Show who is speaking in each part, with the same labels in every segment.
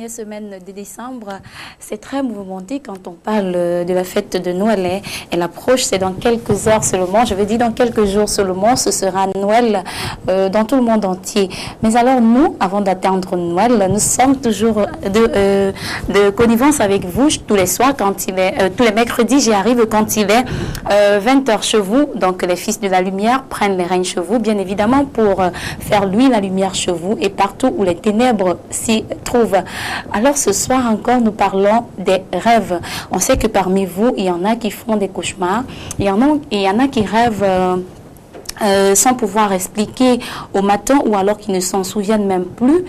Speaker 1: première semaine de décembre, c'est très mouvementé quand on parle de la fête de Noël. Elle approche, c'est dans quelques heures seulement, je veux dire dans quelques jours seulement, ce sera Noël dans tout le monde entier. Mais alors nous, avant d'atteindre Noël, nous sommes toujours de connivence avec vous tous les soirs, quand il est, tous les mercredis, j'y arrive quand il est 20h chez vous. Donc les fils de la lumière prennent les rênes chez vous, bien évidemment, pour faire lui la lumière chez vous et partout où les ténèbres s'y trouvent. Alors ce soir encore, nous parlons des rêves. On sait que parmi vous, il y en a qui font des cauchemars, il y en a qui rêvent sans pouvoir expliquer au matin ou alors qui ne s'en souviennent même plus.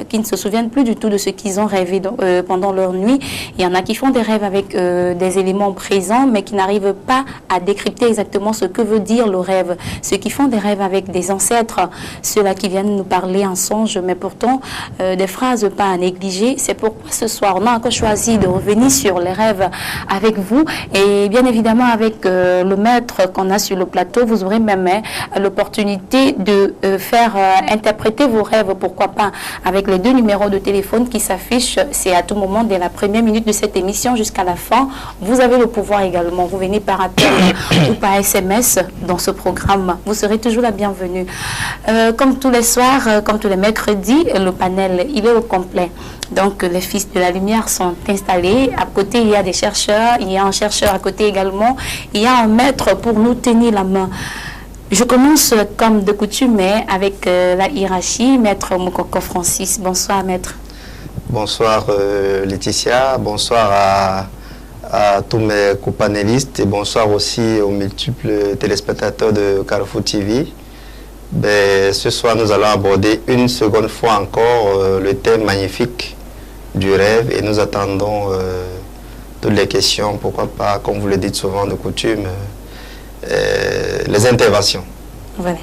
Speaker 1: Qui ne se souviennent plus du tout de ce qu'ils ont rêvé pendant leur nuit. Il y en a qui font des rêves avec des éléments présents, mais qui n'arrivent pas à décrypter exactement ce que veut dire le rêve. Ceux qui font des rêves avec des ancêtres, ceux-là qui viennent nous parler en songe, mais pourtant des phrases pas à négliger. C'est pourquoi ce soir, on a encore choisi de revenir sur les rêves avec vous. Et bien évidemment, avec le maître qu'on a sur le plateau, vous aurez même l'opportunité de faire interpréter vos rêves, pourquoi pas, avec les 2 numéros de téléphone qui s'affichent. C'est à tout moment, dès la première minute de cette émission jusqu'à la fin. Vous avez le pouvoir également. Vous venez par appel ou par SMS dans ce programme. Vous serez toujours la bienvenue. Comme tous les soirs, comme tous les mercredis, le panel, il est au complet. Donc, les fils de la lumière sont installés. À côté, il y a des chercheurs. Il y a un chercheur à côté également. Il y a un maître pour nous tenir la main. Je commence comme de coutume avec la hiérarchie. Maître Mokoko Francis, bonsoir maître.
Speaker 2: Bonsoir Laetitia, bonsoir à tous mes copanélistes et bonsoir aussi aux multiples téléspectateurs de Carrefour TV. Ben, ce soir, nous allons aborder une seconde fois encore le thème magnifique du rêve et nous attendons toutes les questions, pourquoi pas, comme vous le dites souvent de coutume, les interventions.
Speaker 1: Voilà.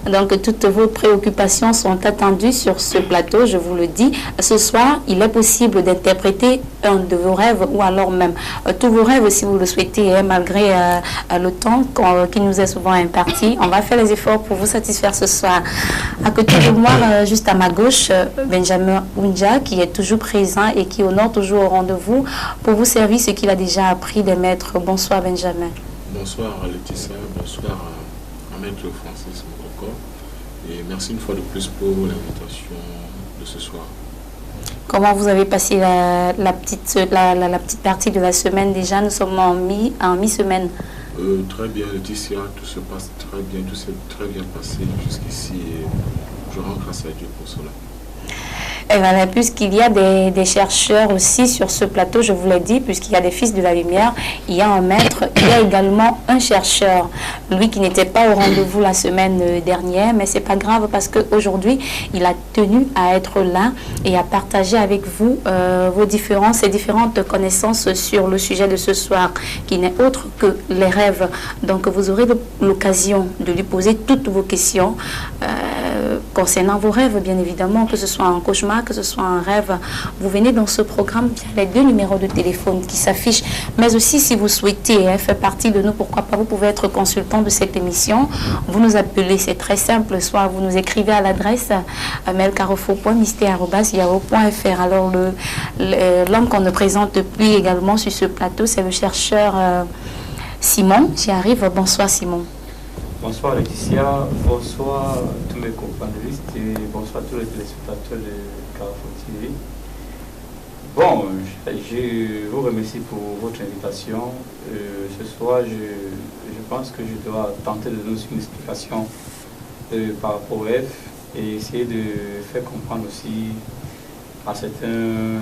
Speaker 1: Donc, toutes vos préoccupations sont attendues sur ce plateau, je vous le dis. Ce soir, il est possible d'interpréter un de vos rêves ou alors même tous vos rêves si vous le souhaitez, malgré le temps qui nous est souvent imparti. On va faire les efforts pour vous satisfaire ce soir. À côté de moi, juste à ma gauche, Benjamin Ounja, qui est toujours présent et qui honore toujours au rendez-vous pour vous servir ce qu'il a déjà appris des maîtres. Bonsoir Benjamin.
Speaker 3: Bonsoir Laetitia, bonsoir à Maître Francis Mokoko et merci une fois de plus pour l'invitation de ce soir.
Speaker 1: Comment vous avez passé la petite partie de la semaine déjà? Nous sommes en mi-semaine.
Speaker 3: Très bien Laetitia, tout se passe très bien, tout s'est très bien passé jusqu'ici et je rends grâce à Dieu pour cela.
Speaker 1: Et voilà, puisqu'il y a des chercheurs aussi sur ce plateau, je vous l'ai dit, puisqu'il y a des fils de la lumière, il y a un maître, il y a également un chercheur, lui qui n'était pas au rendez-vous la semaine dernière, mais c'est pas grave parce qu'aujourd'hui, il a tenu à être là et à partager avec vous ses différentes connaissances sur le sujet de ce soir, qui n'est autre que les rêves. Donc, vous aurez l'occasion de lui poser toutes vos questions concernant vos rêves, bien évidemment, que ce soit un cauchemar, que ce soit un rêve. Vous venez dans ce programme via les 2 numéros de téléphone qui s'affichent. Mais aussi, si vous souhaitez faire partie de nous, pourquoi pas, vous pouvez être consultant de cette émission. Vous nous appelez, c'est très simple. Soit vous nous écrivez à l'adresse mailcarrefour.mystère@yahoo.fr. Alors, l'homme qu'on nous présente depuis également sur ce plateau, c'est le chercheur Simon. J'y arrive. Bonsoir Simon.
Speaker 4: Bonsoir Laetitia, bonsoir tous mes companélistes et bonsoir tous les téléspectateurs de Carrefour TV. Bon, je vous remercie pour votre invitation. Ce soir, je pense que je dois tenter de donner une explication par rapport au rêve et essayer de faire comprendre aussi à certains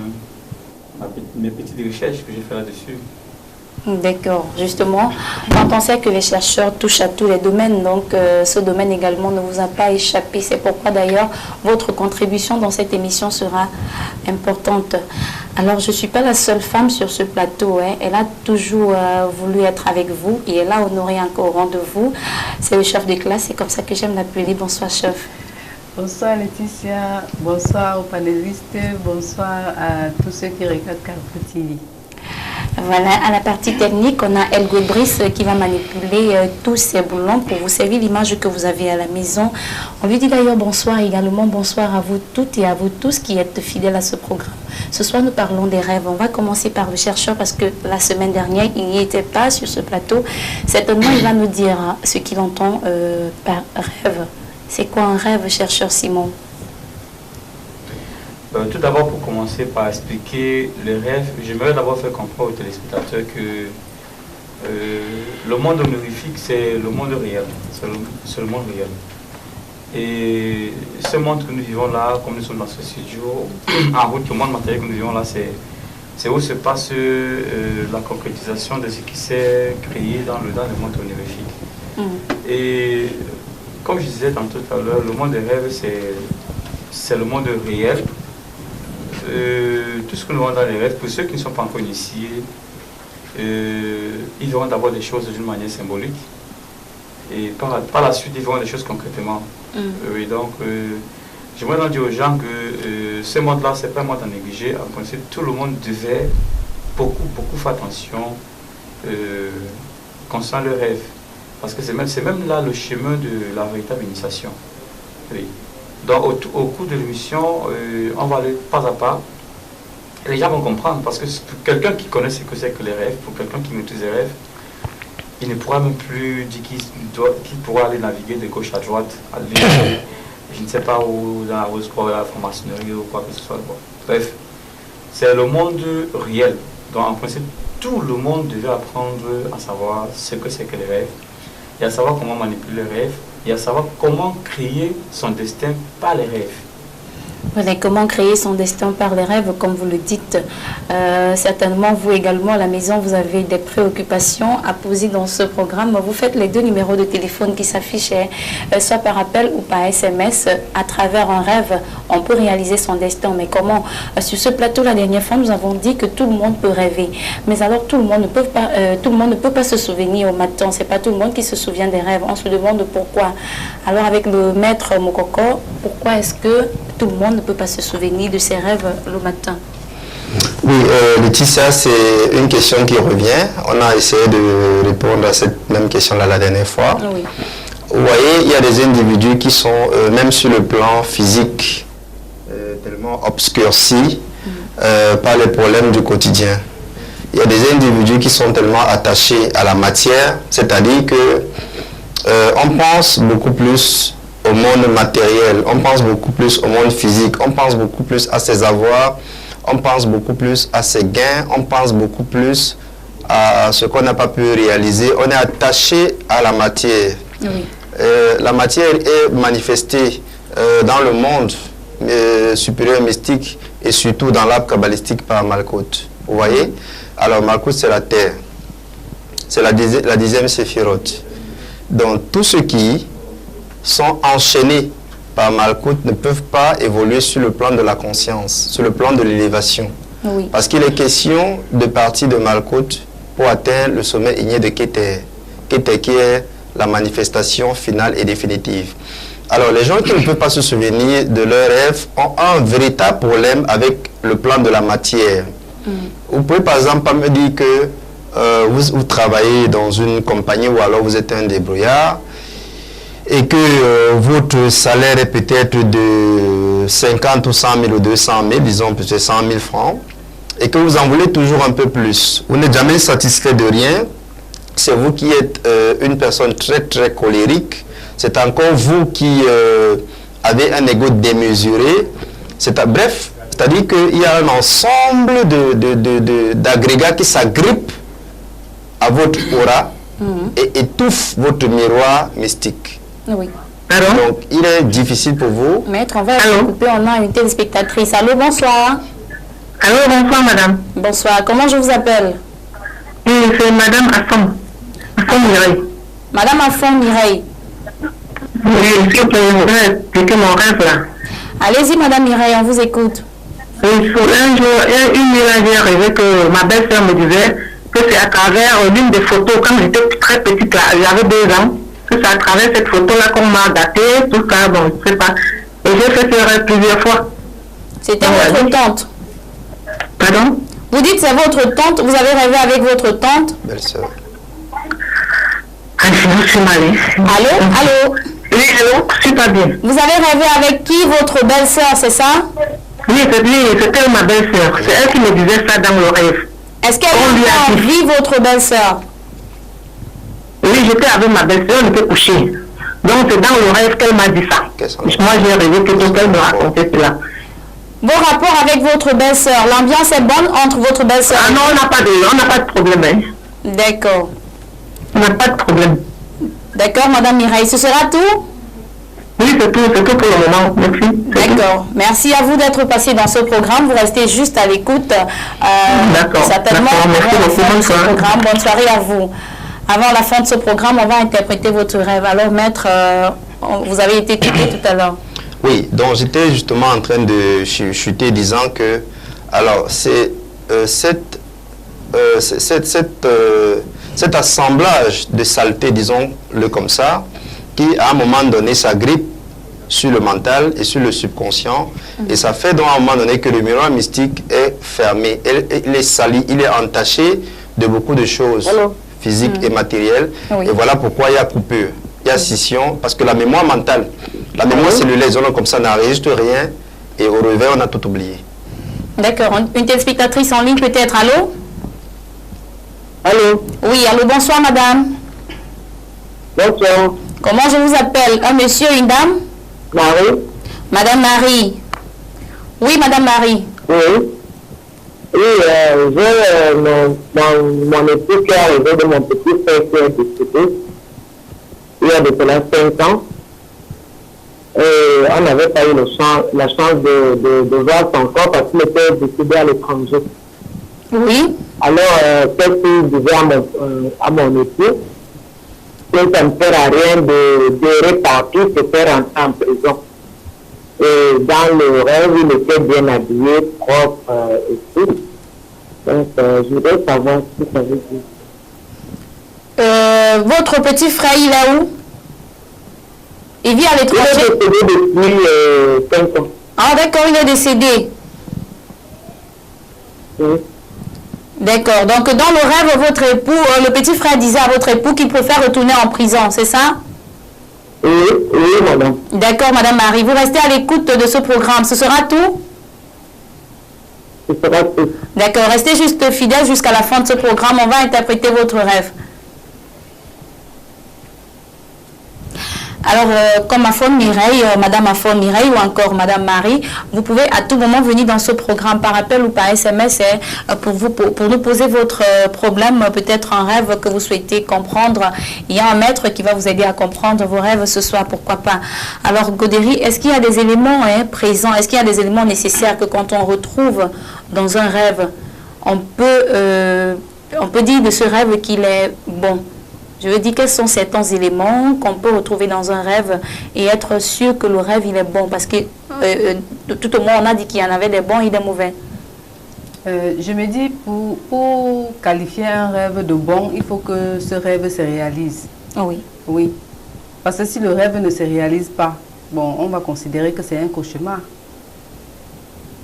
Speaker 4: mes petites recherches que j'ai fait là-dessus.
Speaker 1: D'accord, justement, quand on sait que les chercheurs touchent à tous les domaines, donc ce domaine également ne vous a pas échappé. C'est pourquoi d'ailleurs votre contribution dans cette émission sera importante. Alors je ne suis pas la seule femme sur ce plateau, hein. Elle a toujours voulu être avec vous et elle a honoré encore au rendez-vous. C'est le chef de classe, c'est comme ça que j'aime l'appeler. Bonsoir chef.
Speaker 5: Bonsoir Laetitia, bonsoir aux panélistes, bonsoir à tous ceux qui regardent Carrefour TV.
Speaker 1: Voilà, à la partie technique, on a Elgo Brice qui va manipuler tous ces boulons pour vous servir l'image que vous avez à la maison. On lui dit d'ailleurs bonsoir également, bonsoir à vous toutes et à vous tous qui êtes fidèles à ce programme. Ce soir, nous parlons des rêves. On va commencer par le chercheur parce que la semaine dernière, il n'y était pas sur ce plateau. Certainement, il va nous dire ce qu'il entend par rêve. C'est quoi un rêve, chercheur Simon?
Speaker 4: Tout d'abord, pour commencer par expliquer les rêves, j'aimerais d'abord faire comprendre aux téléspectateurs que le monde honorifique, c'est le monde réel. C'est le monde réel. Et ce monde que nous vivons là, comme nous sommes dans ce studio, en route, le monde matériel que nous vivons là, c'est où se passe la concrétisation de ce qui s'est créé dans le monde honorifique. Et comme je disais tantôt tout à l'heure, le monde des rêves, c'est le monde réel. Tout ce que nous voyons dans les rêves, pour ceux qui ne sont pas encore initiés, ils verront d'abord des choses d'une manière symbolique et par la suite ils verront des choses concrètement. Et donc j'aimerais donc dire aux gens que ce monde-là, c'est pas un monde à négliger. En principe, tout le monde devait beaucoup faire attention concernant le rêve, parce que c'est même là le chemin de la véritable initiation. Oui. Donc au cours de l'émission, on va aller pas à pas. Les gens vont comprendre, parce que pour quelqu'un qui connaît ce que c'est que les rêves, pour quelqu'un qui maîtrise les rêves, il ne pourra même plus dire qu'il pourra aller naviguer de gauche à droite, aller, je ne sais pas où, dans la franc-maçonnerie ou quoi que ce soit. Bon. Bref, c'est le monde réel. Donc en principe, tout le monde devait apprendre à savoir ce que c'est que les rêves, et à savoir comment manipuler les rêves, et à savoir comment créer son destin par les rêves.
Speaker 1: Voilà, comment créer son destin par les rêves, comme vous le dites. Certainement, vous également, à la maison, vous avez des préoccupations à poser dans ce programme. Vous faites les 2 numéros de téléphone qui s'affichent, soit par appel ou par SMS. À travers un rêve, on peut réaliser son destin. Mais comment? Sur ce plateau, la dernière fois, nous avons dit que tout le monde peut rêver. Mais alors, tout le monde ne peut pas se souvenir au matin. Ce n'est pas tout le monde qui se souvient des rêves. On se demande pourquoi. Alors, avec le maître Mokoko, pourquoi est-ce que tout le monde ne peut pas se souvenir de ses rêves le matin?
Speaker 2: Oui, Laetitia, c'est une question qui revient. On a essayé de répondre à cette même question-là la dernière fois.
Speaker 1: Oui.
Speaker 2: Vous voyez, il y a des individus qui sont, même sur le plan physique, tellement obscurcis par les problèmes du quotidien. Il y a des individus qui sont tellement attachés à la matière, c'est-à-dire que on pense beaucoup plus au monde matériel, on pense beaucoup plus au monde physique, on pense beaucoup plus à ses avoirs, on pense beaucoup plus à ses gains, on pense beaucoup plus à ce qu'on n'a pas pu réaliser. On est attaché à la matière.
Speaker 1: Oui.
Speaker 2: La matière est manifestée dans le monde supérieur mystique et surtout dans l'arbre kabbalistique par Malkout. Vous voyez? Alors Malkout, c'est la terre. C'est la 10e séphiroth. Donc tous ceux qui sont enchaînés par Malkout ne peuvent pas évoluer sur le plan de la conscience, sur le plan de l'élévation.
Speaker 1: Oui.
Speaker 2: Parce qu'il est question de partir de Malkout pour atteindre le sommet igné de Keter. Keter qui est la manifestation finale et définitive. Alors les gens qui ne peuvent pas se souvenir de leurs rêves ont un véritable problème avec le plan de la matière. Vous pouvez par exemple pas me dire que vous travaillez dans une compagnie ou alors vous êtes un débrouillard et que votre salaire est peut-être de 50 ou 100 000 ou 200 000, disons peut-être 100 000 francs, et que vous en voulez toujours un peu plus. Vous n'êtes jamais satisfait de rien. C'est vous qui êtes une personne très très colérique. C'est encore vous qui avez un ego démesuré. Bref, c'est-à-dire qu'il y a un ensemble d'agrégats qui s'agrippent à votre aura et étouffent votre miroir mystique.
Speaker 1: Oui.
Speaker 2: Donc, il est difficile pour vous.
Speaker 1: Maître, on va couper. On a une téléspectatrice. Allô, bonsoir.
Speaker 6: Allô, bonsoir, madame.
Speaker 1: Bonsoir. Comment je vous appelle?
Speaker 6: Oui, c'est madame Affon. Affon Mireille.
Speaker 1: Madame Affon Mireille.
Speaker 6: Oui, est-ce que vous pouvez expliquer mon rêve là?
Speaker 1: Allez-y, madame Mireille, on vous écoute.
Speaker 6: Oui, un jour, une nuit, j'ai rêvé que ma belle-sœur me disait que c'est à travers l'une des photos, quand j'étais très petite là, j'avais 2 ans, que c'est à travers cette photo-là qu'on m'a daté, tout ça, bon, je sais pas. Et j'ai fait ce rêve plusieurs fois.
Speaker 1: C'était votre tante?
Speaker 6: Pardon?
Speaker 1: Vous dites c'est votre tante, vous avez rêvé avec votre tante?
Speaker 2: Belle-sœur.
Speaker 6: Ah, je suis malade.
Speaker 1: Allô? Allô?
Speaker 6: Oui, allô, je suis pas bien.
Speaker 1: Vous avez rêvé avec qui? Votre belle-sœur, c'est ça?
Speaker 6: Oui, c'était ma belle-sœur. C'est elle qui me disait ça dans le rêve.
Speaker 1: Est-ce qu'elle
Speaker 6: On lui a
Speaker 1: a
Speaker 6: dit.
Speaker 1: vie, votre belle-sœur?
Speaker 6: Oui, j'étais avec ma belle-sœur, on était couchés. Donc c'est dans le rêve qu'elle m'a dit ça. Moi j'ai rêvé que donc elle me racontait cela.
Speaker 1: Vos rapports avec votre belle-sœur, l'ambiance est bonne entre votre belle-sœur?
Speaker 6: Ah non, on n'a pas de problème. Hein.
Speaker 1: D'accord.
Speaker 6: On n'a pas de problème.
Speaker 1: D'accord, Madame Mireille. Ce sera tout?
Speaker 6: Oui, c'est tout pour le moment. Merci.
Speaker 1: D'accord. Merci à vous d'être passé dans ce programme. Vous restez juste à l'écoute.
Speaker 6: D'accord.
Speaker 1: Certainement,
Speaker 6: Merci
Speaker 1: avant la fin de
Speaker 6: beaucoup.
Speaker 1: ce programme. Bonne soirée à vous. Avant la fin de ce programme, on va interpréter votre rêve. Alors, maître, vous avez été écouté tout à l'heure.
Speaker 2: Oui, donc j'étais justement en train de chuter disant que, alors, c'est cet assemblage de saleté, disons-le comme ça, qui à un moment donné s'agrippe sur le mental et sur le subconscient, et ça fait donc à un moment donné que le miroir mystique est fermé, il est sali, il est entaché de beaucoup de choses physiques et matérielles,
Speaker 1: Oui.
Speaker 2: et voilà pourquoi il y a coupure, il y a scission, parce que la mémoire mentale, la mémoire cellulaire, disons comme ça, n'enregistre rien, et au réveil, on a tout oublié.
Speaker 1: D'accord. Une téléspectatrice en ligne peut-être. Allô?
Speaker 6: Allô?
Speaker 1: Oui, allô, bonsoir, madame.
Speaker 6: Bonsoir.
Speaker 1: Comment je vous appelle? Un monsieur, une dame?
Speaker 6: Marie?
Speaker 1: Madame Marie. Oui, Madame Marie.
Speaker 6: Oui. Oui, j'ai mon époux qui est arrivé de mon petit frère qui est décédé. Il y a de cela 5 ans. Et on n'avait pas eu la chance de voir son corps parce qu'il était décédé à l'étranger.
Speaker 1: Oui.
Speaker 6: Alors, qu'est-ce qu'il disait à mon époux? Que ça ne sert à rien de repartir, se faire rentrer en prison. Et dans le rêve, il était bien habillé, propre et tout. Donc, je voudrais savoir ce que ça veut dire.
Speaker 1: Votre petit frère, il est où? Il vit à
Speaker 6: Il
Speaker 1: l'étranger?
Speaker 6: est décédé depuis 5 ans.
Speaker 1: Ah, d'accord, il est décédé.
Speaker 6: Oui.
Speaker 1: D'accord. Donc, dans le rêve, votre époux, le petit frère disait à votre époux qu'il préfère retourner en prison, c'est ça?
Speaker 6: Oui, madame.
Speaker 1: D'accord, Madame Marie. Vous restez à l'écoute de ce programme. Ce sera tout?
Speaker 6: Ce sera tout.
Speaker 1: D'accord. Restez juste fidèle jusqu'à la fin de ce programme. On va interpréter votre rêve. Alors, comme Afon Mireille, Madame Afon Mireille ou encore Madame Marie, vous pouvez à tout moment venir dans ce programme par appel ou par SMS pour nous poser votre problème, peut-être un rêve que vous souhaitez comprendre. Il y a un maître qui va vous aider à comprendre vos rêves ce soir, pourquoi pas. Alors, Godéry, est-ce qu'il y a des éléments présents, est-ce qu'il y a des éléments nécessaires que quand on retrouve dans un rêve, on peut dire de ce rêve qu'il est bon? Je veux dire, quels sont certains éléments qu'on peut retrouver dans un rêve et être sûr que le rêve, il est bon? Parce que tout au moins, on a dit qu'il y en avait des bons et des mauvais.
Speaker 5: Je me dis, pour qualifier un rêve de bon, il faut que ce rêve se réalise.
Speaker 1: Oui.
Speaker 5: Oui. Parce que si le rêve ne se réalise pas, bon, on va considérer que c'est un cauchemar.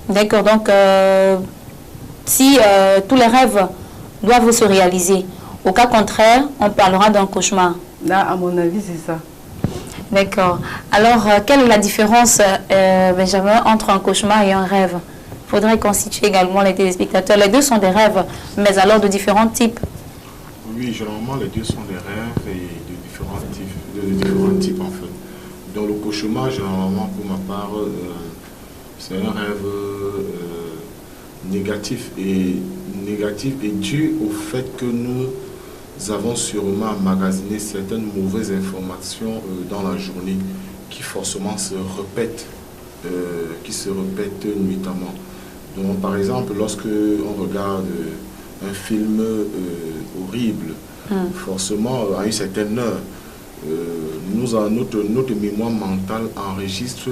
Speaker 1: D'accord. Donc, si tous les rêves doivent se réaliser, au cas contraire, on parlera d'un cauchemar.
Speaker 5: Là, à mon avis, c'est ça.
Speaker 1: D'accord. Alors, quelle est la différence, Benjamin, entre un cauchemar et un rêve? Il faudrait constituer également les téléspectateurs. Les deux sont des rêves, mais alors de différents types.
Speaker 3: Oui, généralement, les deux sont des rêves et de différents types, en fait. Dans le cauchemar, généralement, pour ma part, c'est un rêve négatif et dû au fait que nous avons sûrement emmagasiné certaines mauvaises informations dans la journée qui forcément se répètent, nuitamment. Donc, par exemple, lorsque on regarde un film horrible, forcément, à une certaine heure, notre mémoire mentale enregistre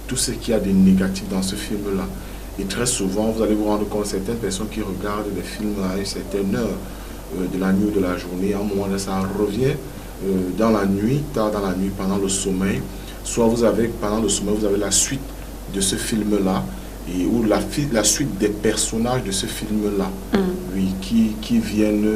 Speaker 3: tout ce qu'il y a de négatif dans ce film-là. Et très souvent, vous allez vous rendre compte, certaines personnes qui regardent des films à une certaine heure, de la nuit ou de la journée, à un moment donné, ça revient dans la nuit, tard dans la nuit, pendant le sommeil. Soit pendant le sommeil, vous avez la suite de ce film-là. et ou la suite des personnages de ce film-là, oui, qui viennent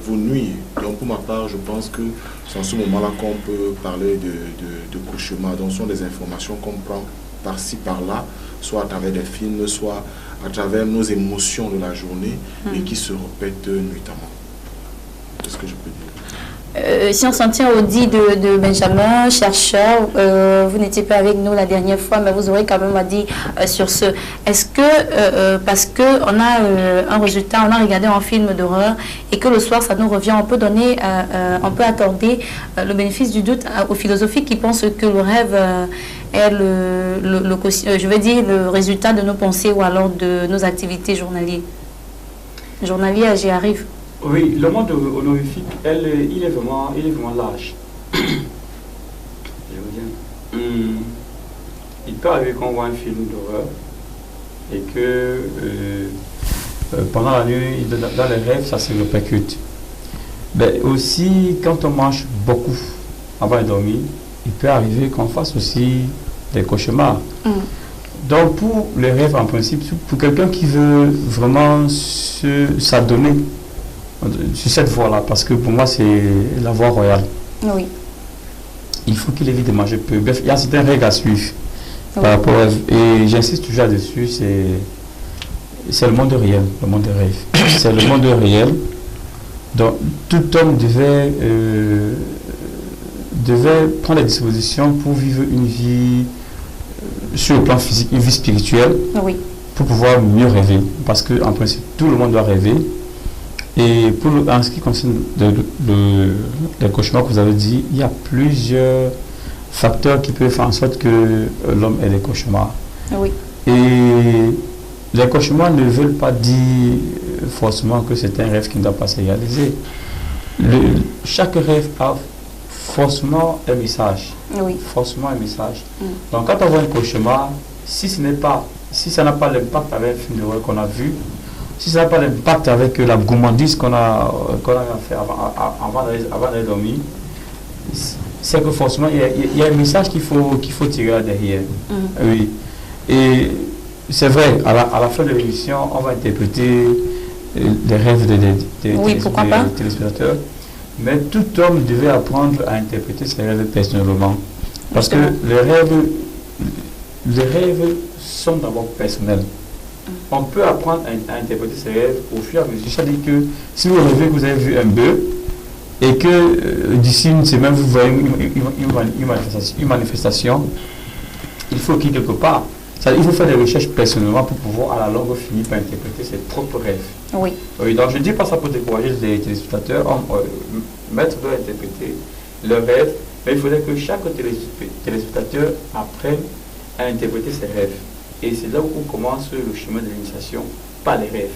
Speaker 3: vous nuire. Donc pour ma part, je pense que c'est en ce moment-là qu'on peut parler de cauchemar. Donc ce sont des informations qu'on prend par-ci, par-là, soit à travers des films, soit à travers nos émotions de la journée et qui se répètent nuitamment. C'est ce que je peux dire.
Speaker 1: Si on s'en tient au dit de Benjamin, chercheur, vous n'étiez pas avec nous la dernière fois, mais vous aurez quand même dit sur ce. Est-ce que, parce qu'on a un résultat, on a regardé un film d'horreur et que le soir ça nous revient, on peut donner, on peut accorder le bénéfice du doute aux philosophiques qui pensent que le rêve est je vais dire, le résultat de nos pensées ou alors de nos activités journalières. J'y arrive.
Speaker 4: Oui, le monde honorifique, il est vraiment large. Je reviens. Il peut arriver qu'on voit un film d'horreur et que pendant la nuit, dans les rêves, ça se répercute. Mais aussi, quand on mange beaucoup avant de dormir, il peut arriver qu'on fasse aussi des cauchemars. Donc pour les rêves, en principe, pour quelqu'un qui veut vraiment s'adonner sur cette voie-là, parce que pour moi c'est la voie royale.
Speaker 1: Oui.
Speaker 4: Il faut qu'il évite de manger peu. Bref, il y a certaines règles à suivre par
Speaker 1: Oui.
Speaker 4: rapport à, et j'insiste toujours là-dessus, c'est le monde réel, le monde des rêves. C'est le monde réel. Donc tout homme devait prendre des dispositions pour vivre une vie sur le plan physique, une vie spirituelle,
Speaker 1: Oui.
Speaker 4: pour pouvoir mieux rêver. Parce qu'en principe, tout le monde doit rêver. Et en ce qui concerne les cauchemars que vous avez dit, il y a plusieurs facteurs qui peuvent faire en sorte que l'homme ait des cauchemars.
Speaker 1: Oui.
Speaker 4: Et les cauchemars ne veulent pas dire forcément que c'est un rêve qui ne doit pas se réaliser. Chaque rêve a forcément un message.
Speaker 1: Oui.
Speaker 4: Forcément un message. Donc quand on voit un cauchemar, si ça n'a pas l'impact avec un film d'horreur qu'on a vu, si ça n'a pas l'impact avec la gourmandise qu'on a fait avant d'aller dormir, c'est que forcément il y a un message qu'il faut tirer là derrière. Oui. Et c'est vrai, à la fin de l'émission, on va interpréter les rêves des téléspectateurs. Mais tout homme devait apprendre à interpréter ses rêves personnellement. Parce que les rêves sont d'abord personnels. On peut apprendre à interpréter ses rêves au fur et à mesure. C'est-à-dire que si vous rêvez que vous avez vu un bœuf et que d'ici une semaine vous voyez une manifestation, il faut qu'il quelque part. Il faut faire des recherches personnellement pour pouvoir à la longue finir par interpréter ses propres rêves.
Speaker 1: Oui.
Speaker 4: Oui, donc je ne dis pas ça pour décourager les téléspectateurs. Maître doit interpréter leurs rêves, mais il faudrait que chaque téléspectateur apprenne à interpréter ses rêves. Et c'est là où commence le chemin de l'initiation, pas les rêves.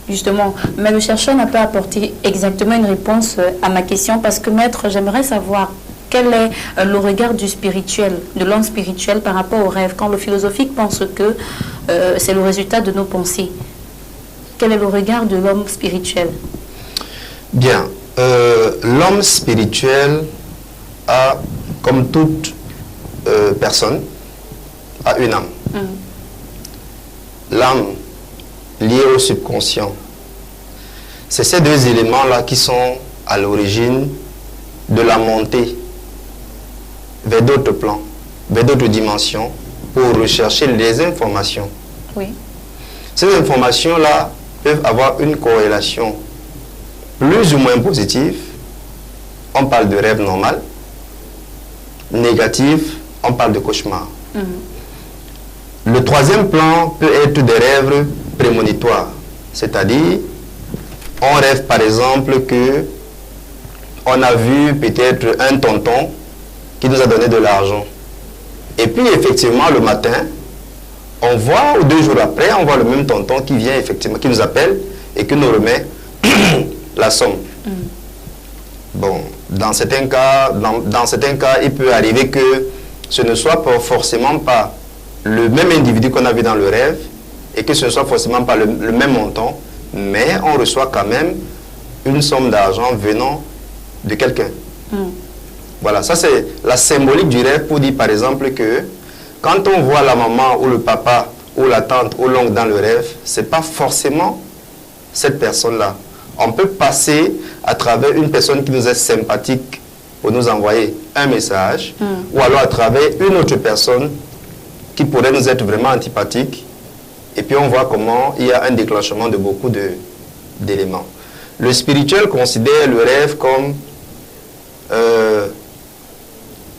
Speaker 1: Justement, mais le chercheur n'a pas apporté exactement une réponse à ma question parce que maître, j'aimerais savoir quel est le regard du spirituel, de l'homme spirituel par rapport au rêve. Quand le philosophique pense que c'est le résultat de nos pensées, quel est le regard de l'homme spirituel?
Speaker 2: Bien, l'homme spirituel a, comme toute personne, a une âme. L'âme liée au subconscient. C'est ces deux éléments-là qui sont à l'origine de la montée vers d'autres plans, vers d'autres dimensions, pour rechercher les informations.
Speaker 1: Oui.
Speaker 2: Ces informations-là peuvent avoir une corrélation plus ou moins positive. On parle de rêve normal. Négatif, on parle de cauchemar. Le troisième plan peut être des rêves prémonitoires. C'est-à-dire, on rêve par exemple que on a vu peut-être un tonton qui nous a donné de l'argent. Et puis effectivement, le matin, on voit, ou 2 jours après, on voit le même tonton qui vient effectivement, qui nous appelle et qui nous remet la somme. Bon, dans certains cas, il peut arriver que ce ne soit pas forcément pas le même individu qu'on a vu dans le rêve et que ce ne soit forcément pas le même montant, mais on reçoit quand même une somme d'argent venant de quelqu'un. Voilà, ça c'est la symbolique du rêve pour dire par exemple que quand on voit la maman ou le papa ou la tante ou l'oncle dans le rêve, ce n'est pas forcément cette personne-là. On peut passer à travers une personne qui nous est sympathique pour nous envoyer un message, ou alors à travers une autre personne qui pourrait nous être vraiment antipathique, et puis on voit comment il y a un déclenchement de beaucoup d'éléments. Le spirituel considère le rêve comme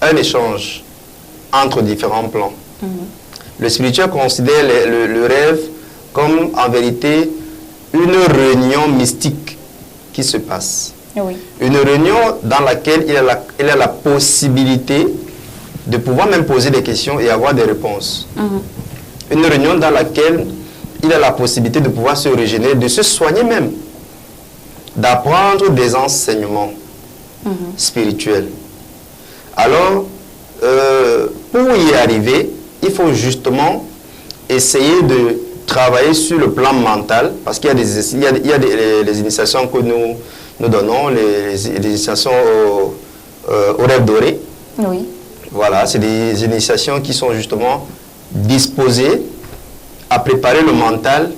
Speaker 2: un échange entre différents plans. Le spirituel considère le rêve comme en vérité une réunion mystique qui se passe.
Speaker 1: Oui.
Speaker 2: Une réunion dans laquelle il a la possibilité de pouvoir même poser des questions et avoir des réponses. Une réunion dans laquelle il a la possibilité de pouvoir se régénérer, de se soigner même, d'apprendre des enseignements spirituels. Alors, pour y arriver, il faut justement essayer de travailler sur le plan mental, parce qu'il y a les initiations que nous donnons, les initiations au rêve doré.
Speaker 1: Oui.
Speaker 2: Voilà, c'est des initiations qui sont justement disposées à préparer le mental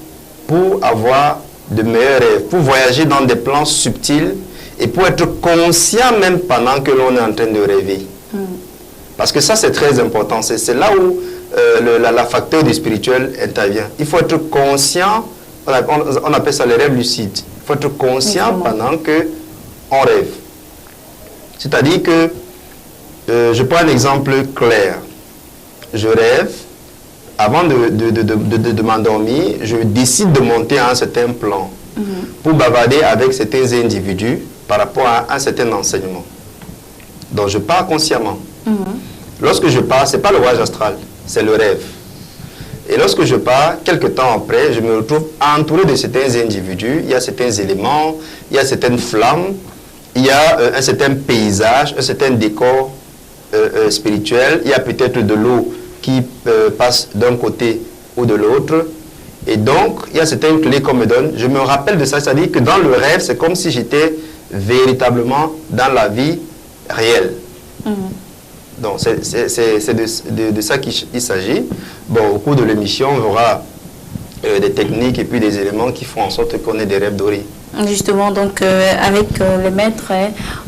Speaker 2: pour avoir de meilleurs rêves, pour voyager dans des plans subtils et pour être conscient même pendant que l'on est en train de rêver. Parce que ça, c'est très important. C'est là où la facteur du spirituel intervient. Il faut être conscient, on appelle ça les rêves lucides. Il faut être conscient pendant qu'on rêve. C'est-à-dire que, je prends un exemple clair. Je rêve, avant de m'endormir, je décide de monter à un certain plan pour bavarder avec certains individus par rapport à un certain enseignement. Donc je pars consciemment. Lorsque je pars, ce n'est pas le voyage astral, c'est le rêve. Et lorsque je pars, quelques temps après, je me retrouve entouré de certains individus, il y a certains éléments, il y a certaines flammes, il y a un certain paysage, un certain décor spirituel, il y a peut-être de l'eau qui passe d'un côté ou de l'autre. Et donc, il y a certaines clés qu'on me donne. Je me rappelle de ça, c'est-à-dire que dans le rêve, c'est comme si j'étais véritablement dans la vie réelle. Donc, c'est de ça qu'il s'agit. Bon, au cours de l'émission, on verra des techniques et puis des éléments qui font en sorte qu'on ait des rêves dorés.
Speaker 1: Justement, donc avec le maître,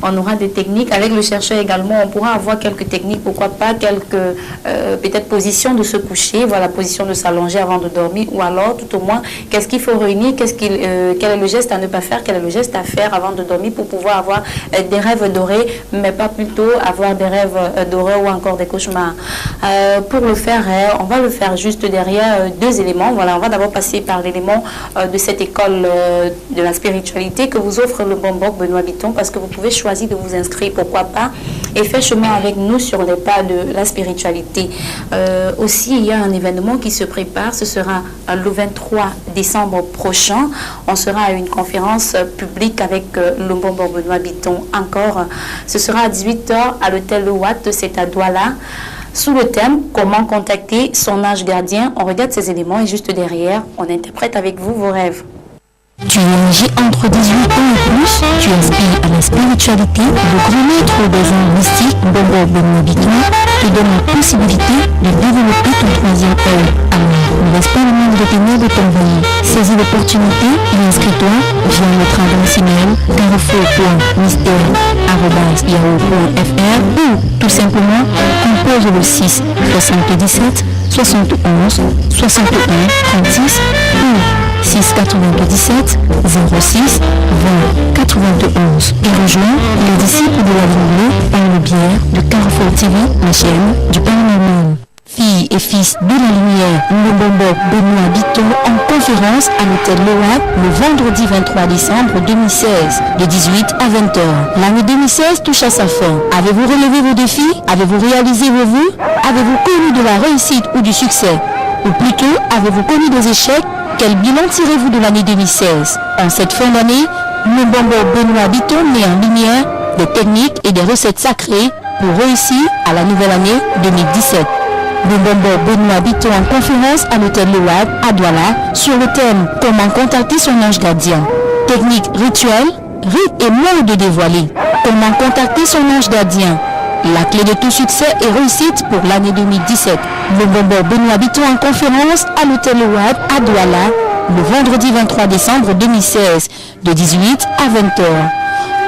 Speaker 1: on aura des techniques. Avec le chercheur également, on pourra avoir quelques techniques, pourquoi pas quelques peut-être positions de se coucher, voilà, position de s'allonger avant de dormir, ou alors tout au moins, qu'est-ce qu'il faut réunir, quel est le geste à ne pas faire, quel est le geste à faire avant de dormir pour pouvoir avoir des rêves dorés, mais pas plutôt avoir des rêves dorés ou encore des cauchemars. Pour le faire, on va le faire juste derrière deux éléments. Voilà, on va d'abord passer par l'élément de cette école de la spiritualité que vous offre le bonbon Benoît Bitton, parce que vous pouvez choisir de vous inscrire, pourquoi pas, et faire chemin avec nous sur les pas de la spiritualité. Aussi, il y a un événement qui se prépare, ce sera le 23 décembre prochain. On sera à une conférence publique avec le bonbon Benoît Bitton encore. Ce sera à 18h à l'hôtel Le Watt, c'est à Douala, sous le thème « Comment contacter son ange gardien ». On regarde ces éléments et juste derrière, on interprète avec vous vos rêves.
Speaker 7: Tu es âgé entre 18 ans et plus, tu aspires à la spiritualité, le grand maître des arts mystiques, Bobo Benoît Bitton, te donne la possibilité de développer ton troisième œil. Alors, ne laisse pas le monde de ténèbres t'envahir. Saisis l'opportunité et inscris-toi via notre adresse email carrefour.mystère@yahoo.fr ou tout simplement compose le 6 77 71 61 36 ou 697 06 20 91 et rejoins les disciples de la Vendée par le biais de Carrefour TV, la chaîne du paranormal. Filles et fils de la lumière, le bonbon Benoît Bitton en conférence à l'hôtel Loab le vendredi 23 décembre 2016 de 18 à 20h. L'année 2016 touche à sa fin. Avez-vous relevé vos défis? Avez-vous réalisé vos vœux? Avez-vous connu de la réussite ou du succès? Ou plutôt, avez-vous connu des échecs? Quel bilan tirez-vous de l'année 2016? En cette fin d'année, le bonbon Benoît Bitton met en lumière des techniques et des recettes sacrées pour réussir à la nouvelle année 2017. Le bonbon Benoît Bitton en conférence à l'hôtel Le Watt à Douala sur le thème « Comment contacter son ange gardien ». Technique rituelle, rites et modes dévoilés. Comment contacter son ange gardien? La clé de tout succès et réussite pour l'année 2017. Le bombeur Benoît Bitton en conférence à l'hôtel Ouad à Douala le vendredi 23 décembre 2016 de 18 à 20h.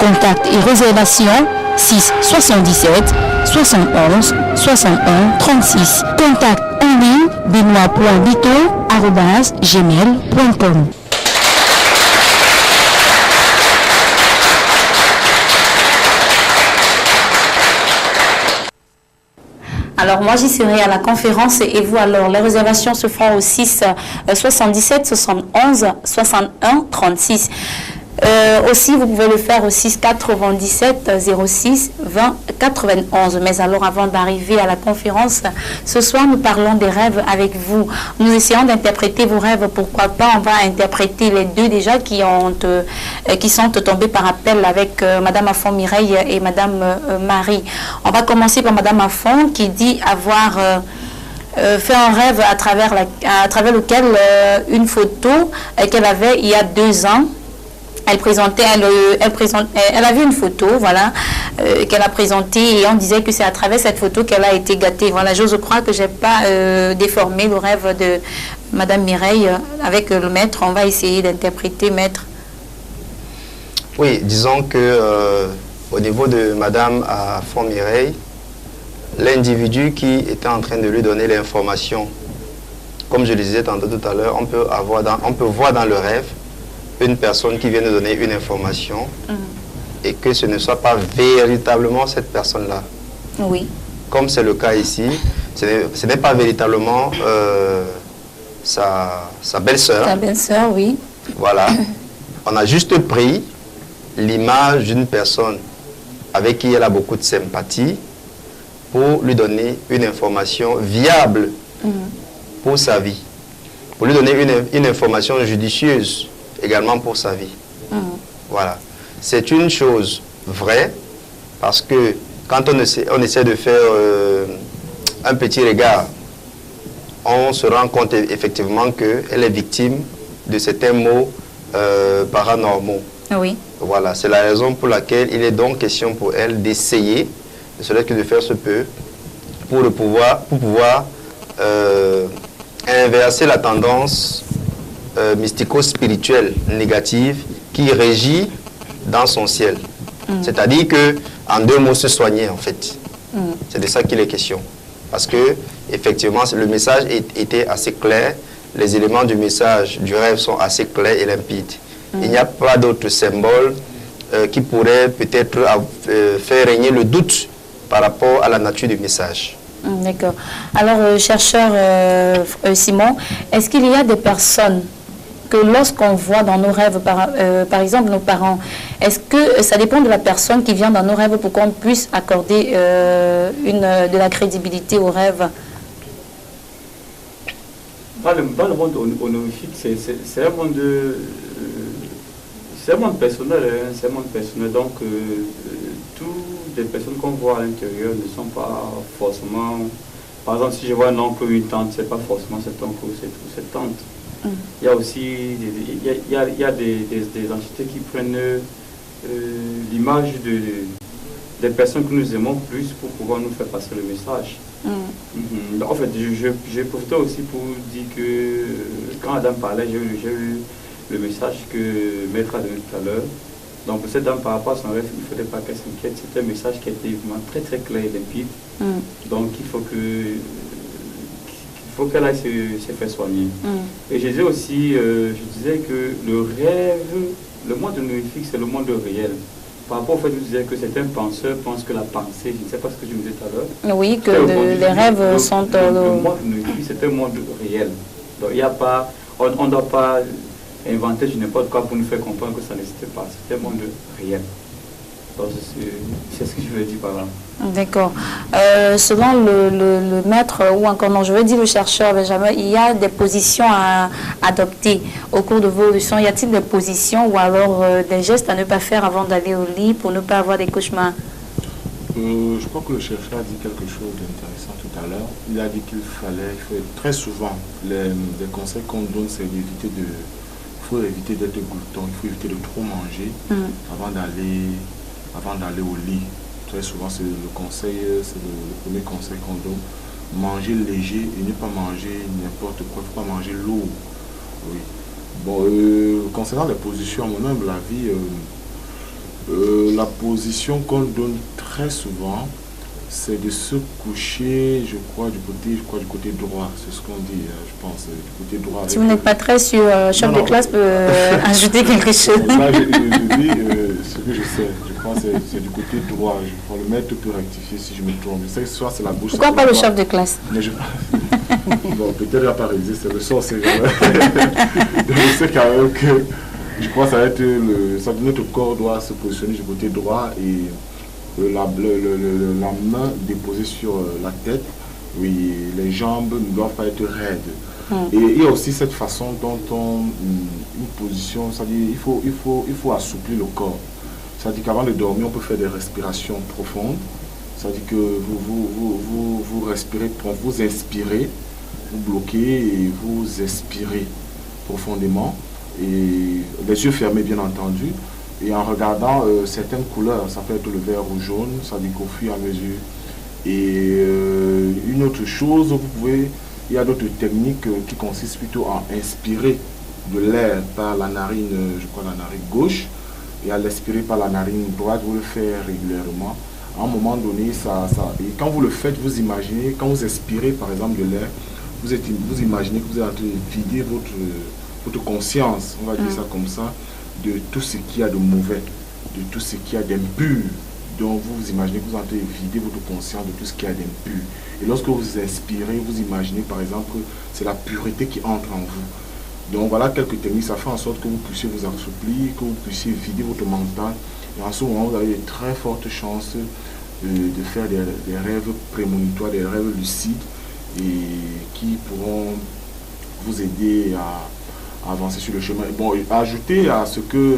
Speaker 7: Contact et réservation 6 77 71 61 36. Contact en ligne benoît.bitton@gmail.com.
Speaker 1: Alors moi j'y serai à la conférence et vous alors, les réservations se font au 6 77 71 61 36. Aussi, vous pouvez le faire au 6 97 06 20 91. Mais alors, avant d'arriver à la conférence, ce soir, nous parlons des rêves avec vous. Nous essayons d'interpréter vos rêves. Pourquoi pas, on va interpréter les deux déjà qui sont tombés par appel avec Madame Affon Mireille et Madame Marie. On va commencer par Madame Affon qui dit avoir fait un rêve à travers lequel une photo qu'elle avait il y a 2 ans. Elle avait une photo, voilà, qu'elle a présentée et on disait que c'est à travers cette photo qu'elle a été gâtée. Voilà, j'ose croire que je n'ai pas déformé le rêve de Madame Mireille avec le maître. On va essayer d'interpréter, maître.
Speaker 2: Oui, disons que au niveau de Madame Affon Mireille, l'individu qui était en train de lui donner l'information, comme je le disais tantôt tout à l'heure, on peut voir dans le rêve une personne qui vient de donner une information et que ce ne soit pas véritablement cette personne-là.
Speaker 1: Oui.
Speaker 2: Comme c'est le cas ici, ce n'est pas véritablement sa belle-sœur.
Speaker 1: Sa belle-sœur, oui.
Speaker 2: Voilà. On a juste pris l'image d'une personne avec qui elle a beaucoup de sympathie pour lui donner une information viable pour sa vie. Pour lui donner une information judicieuse également pour sa vie. Voilà. C'est une chose vraie parce que quand on essaie de faire un petit regard, on se rend compte effectivement qu'elle est victime de certains maux paranormaux.
Speaker 1: Oui.
Speaker 2: Voilà. C'est la raison pour laquelle il est donc question pour elle d'essayer, de se laisser de faire ce peu, pour pouvoir inverser la tendance mystico-spirituelle négative qui régit dans son ciel. C'est-à-dire que, en 2 mots, se soigner en fait. C'est de ça qu'il est question. Parce que, effectivement, le message était assez clair. Les éléments du message du rêve sont assez clairs et limpides. Il n'y a pas d'autres symboles qui pourraient peut-être faire régner le doute par rapport à la nature du message.
Speaker 1: D'accord. Alors, chercheur Simon, est-ce qu'il y a des personnes que lorsqu'on voit dans nos rêves, par exemple nos parents, est-ce que ça dépend de la personne qui vient dans nos rêves pour qu'on puisse accorder de la crédibilité aux rêves?
Speaker 4: Dans le monde honorifique, c'est un monde personnel, hein, c'est un monde personnel, donc toutes les personnes qu'on voit à l'intérieur ne sont pas forcément, par exemple si je vois un oncle ou une tante, c'est pas forcément cet oncle ou cette tante. Il y a aussi il y a des entités qui prennent l'image des personnes que nous aimons plus pour pouvoir nous faire passer le message. En fait, j'ai profité aussi pour dire que quand Adam parlait, j'ai eu le message que Maître a donné tout à l'heure. Donc pour cette dame, par rapport à son rêve, il ne faudrait pas qu'elle s'inquiète. C'est un message qui était vraiment très très clair et limpide. Donc il faut qu'elle aille se faire soigner. Et je disais aussi, que le rêve, le monde honorifique, c'est le monde réel. Par rapport au fait que je disais que certains penseurs pensent que la pensée, je ne sais pas ce que je me disais tout à l'heure.
Speaker 1: Oui, que les rêves sont...
Speaker 4: Le monde honorifique, c'est un monde réel. Donc il n'y a pas, on ne doit pas inventer n'importe quoi pour nous faire comprendre que ça n'existe pas. C'est un monde réel. C'est ce que je veux dire par là.
Speaker 1: D'accord. Selon le maître, ou encore non, je veux dire le chercheur Benjamin, il y a des positions à adopter au cours de vos leçons. Y a-t-il des positions ou alors des gestes à ne pas faire avant d'aller au lit pour ne pas avoir des cauchemars?
Speaker 3: Je crois que le chercheur a dit quelque chose d'intéressant tout à l'heure. Il a dit qu'il fallait, très souvent, les conseils qu'on donne, c'est d'éviter d'être glouton, il faut éviter de trop manger avant d'aller au lit. Très souvent, c'est le conseil, c'est le premier conseil qu'on donne. Manger léger et ne pas manger n'importe quoi, il ne faut pas manger lourd. Oui. Bon, concernant les positions, à mon humble avis, la position qu'on donne très souvent, c'est de se coucher, je crois, du côté droit. C'est ce qu'on dit, je pense, du côté droit.
Speaker 1: Si vous n'êtes pas très sûr, chef de classe peut ajouter quelque chose.
Speaker 3: Là, je dis ce que je sais. Je pense que c'est du côté droit. Le maître peut rectifier si je me trompe. Je sais que soit c'est la bouche.
Speaker 1: Pourquoi pas le chef de classe?
Speaker 3: Mais bon, peut-être il n'a pas réalisé, c'est le sort, c'est donc je sais quand même que je crois que ça va être notre corps doit se positionner du côté droit et la main déposée sur la tête. Oui, les jambes ne doivent pas être raides. Et il y a aussi cette façon dont une position, c'est-à-dire il faut assouplir le corps. C'est-à-dire qu'avant de dormir, on peut faire des respirations profondes. C'est-à-dire que vous respirez, vous inspirez, vous bloquez et vous expirez profondément. Et les yeux fermés, bien entendu. Et en regardant certaines couleurs, ça peut être le vert ou jaune, c'est-à-dire qu'au fur et à mesure. Et une autre chose, il y a d'autres techniques qui consistent plutôt à inspirer de l'air par la narine, je crois la narine gauche, et à l'expirer par la narine droite, vous le faites régulièrement. À un moment donné, et quand vous le faites, vous imaginez, quand vous expirez par exemple de l'air, vous imaginez que vous êtes en train de vider votre conscience, on va dire ça comme ça, de tout ce qu'il y a de mauvais, de tout ce qu'il y a d'impur. Donc vous imaginez que vous êtes en train de vider votre conscience de tout ce qu'il y a d'impur. Et lorsque vous inspirez, vous imaginez par exemple que c'est la pureté qui entre en vous. Donc voilà quelques techniques, ça fait en sorte que vous puissiez vous assouplir, que vous puissiez vider votre mental. Et en ce moment, vous avez de très fortes chances de faire des rêves prémonitoires, des rêves lucides et qui pourront vous aider à avancer sur le chemin. Bon, ajouter à ce que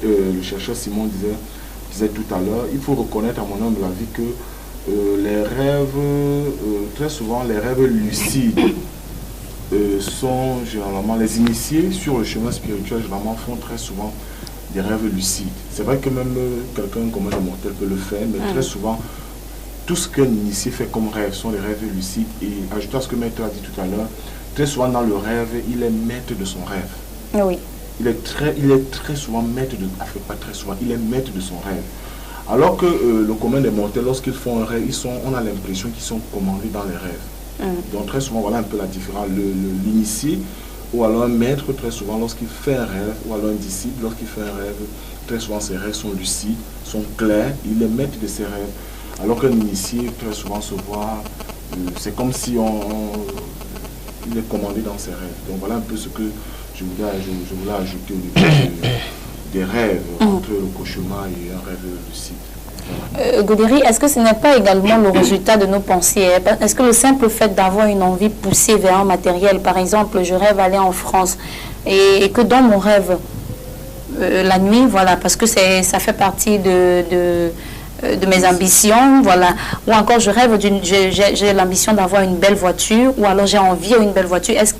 Speaker 3: le chercheur Simon disait tout à l'heure, il faut reconnaître à mon humble avis que les rêves, très souvent les rêves lucides sont généralement les initiés sur le chemin spirituel, généralement font très souvent des rêves lucides. C'est vrai que même quelqu'un comme un mortel peut le faire, mais très souvent, tout ce qu'un initié fait comme rêve sont les rêves lucides. Et ajoutant à ce que Maître a dit tout à l'heure, très souvent dans le rêve, il est maître de son rêve.
Speaker 1: Oui.
Speaker 3: Il est très souvent maître de... Enfin, pas très souvent, il est maître de son rêve. Alors que le commun des mortels, lorsqu'ils font un rêve, on a l'impression qu'ils sont commandés dans les rêves. Donc très souvent, voilà un peu la différence. L'initié, ou alors un maître, très souvent, lorsqu'il fait un rêve, ou alors un disciple, lorsqu'il fait un rêve, très souvent ses rêves sont lucides, sont clairs, il est maître de ses rêves. Alors qu'un initié, très souvent, se voit, c'est comme si il est commandé dans ses rêves. Donc voilà un peu ce que je voulais ajouter au niveau des rêves, entre le cauchemar et un rêve lucide.
Speaker 1: Godéry, est-ce que ce n'est pas également le résultat de nos pensées? Est-ce que le simple fait d'avoir une envie poussée vers un matériel, par exemple, je rêve aller en France, et que dans mon rêve, la nuit, voilà, parce que ça fait partie de mes ambitions, voilà, ou encore je rêve j'ai l'ambition d'avoir une belle voiture, ou alors j'ai envie d'une belle voiture. Est-ce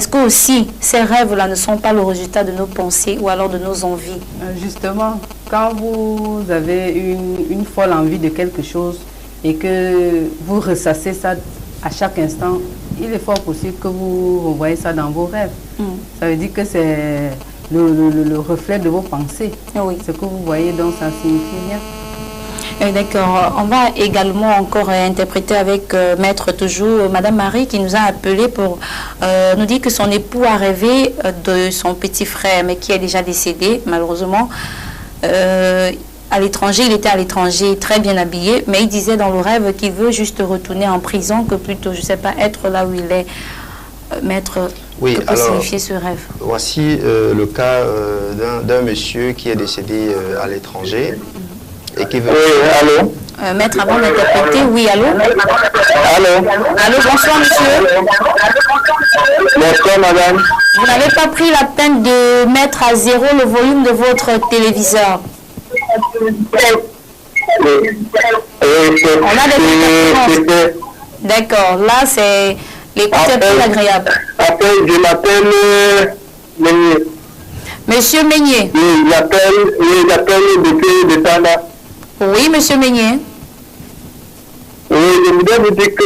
Speaker 1: que aussi ces rêves-là ne sont pas le résultat de nos pensées ou alors de nos envies?
Speaker 5: Justement, quand vous avez une folle envie de quelque chose et que vous ressassez ça à chaque instant, il est fort possible que vous revoyez ça dans vos rêves. Ça veut dire que c'est le reflet de vos pensées.
Speaker 1: Oui.
Speaker 5: Ce que vous voyez, donc ça signifie rien.
Speaker 1: D'accord. On va également encore interpréter avec Maître toujours Madame Marie qui nous a appelé pour nous dire que son époux a rêvé de son petit frère, mais qui est déjà décédé, malheureusement. À l'étranger, il était à l'étranger, très bien habillé, mais il disait dans le rêve qu'il veut juste retourner en prison, que plutôt, je ne sais pas, être là où il est. Maître,
Speaker 2: oui,
Speaker 1: que peut signifier ce rêve?
Speaker 2: Voici le cas d'un monsieur qui est décédé à l'étranger et qui veut...
Speaker 6: Oui, allô?
Speaker 1: Maître, avant d'interpréter, oui, allô?
Speaker 6: Allô?
Speaker 1: Allô, bonsoir, monsieur.
Speaker 6: Bonsoir, madame.
Speaker 1: Vous n'avez pas pris la peine de mettre à zéro le volume de votre téléviseur? On a des interférences. D'accord, là, c'est... L'écoute est plus agréable.
Speaker 6: Je m'appelle
Speaker 1: Monsieur Meignier.
Speaker 6: Oui, j'appelle depuis de Tana.
Speaker 1: Oui, monsieur Meignet.
Speaker 6: Oui, je voudrais vous dire que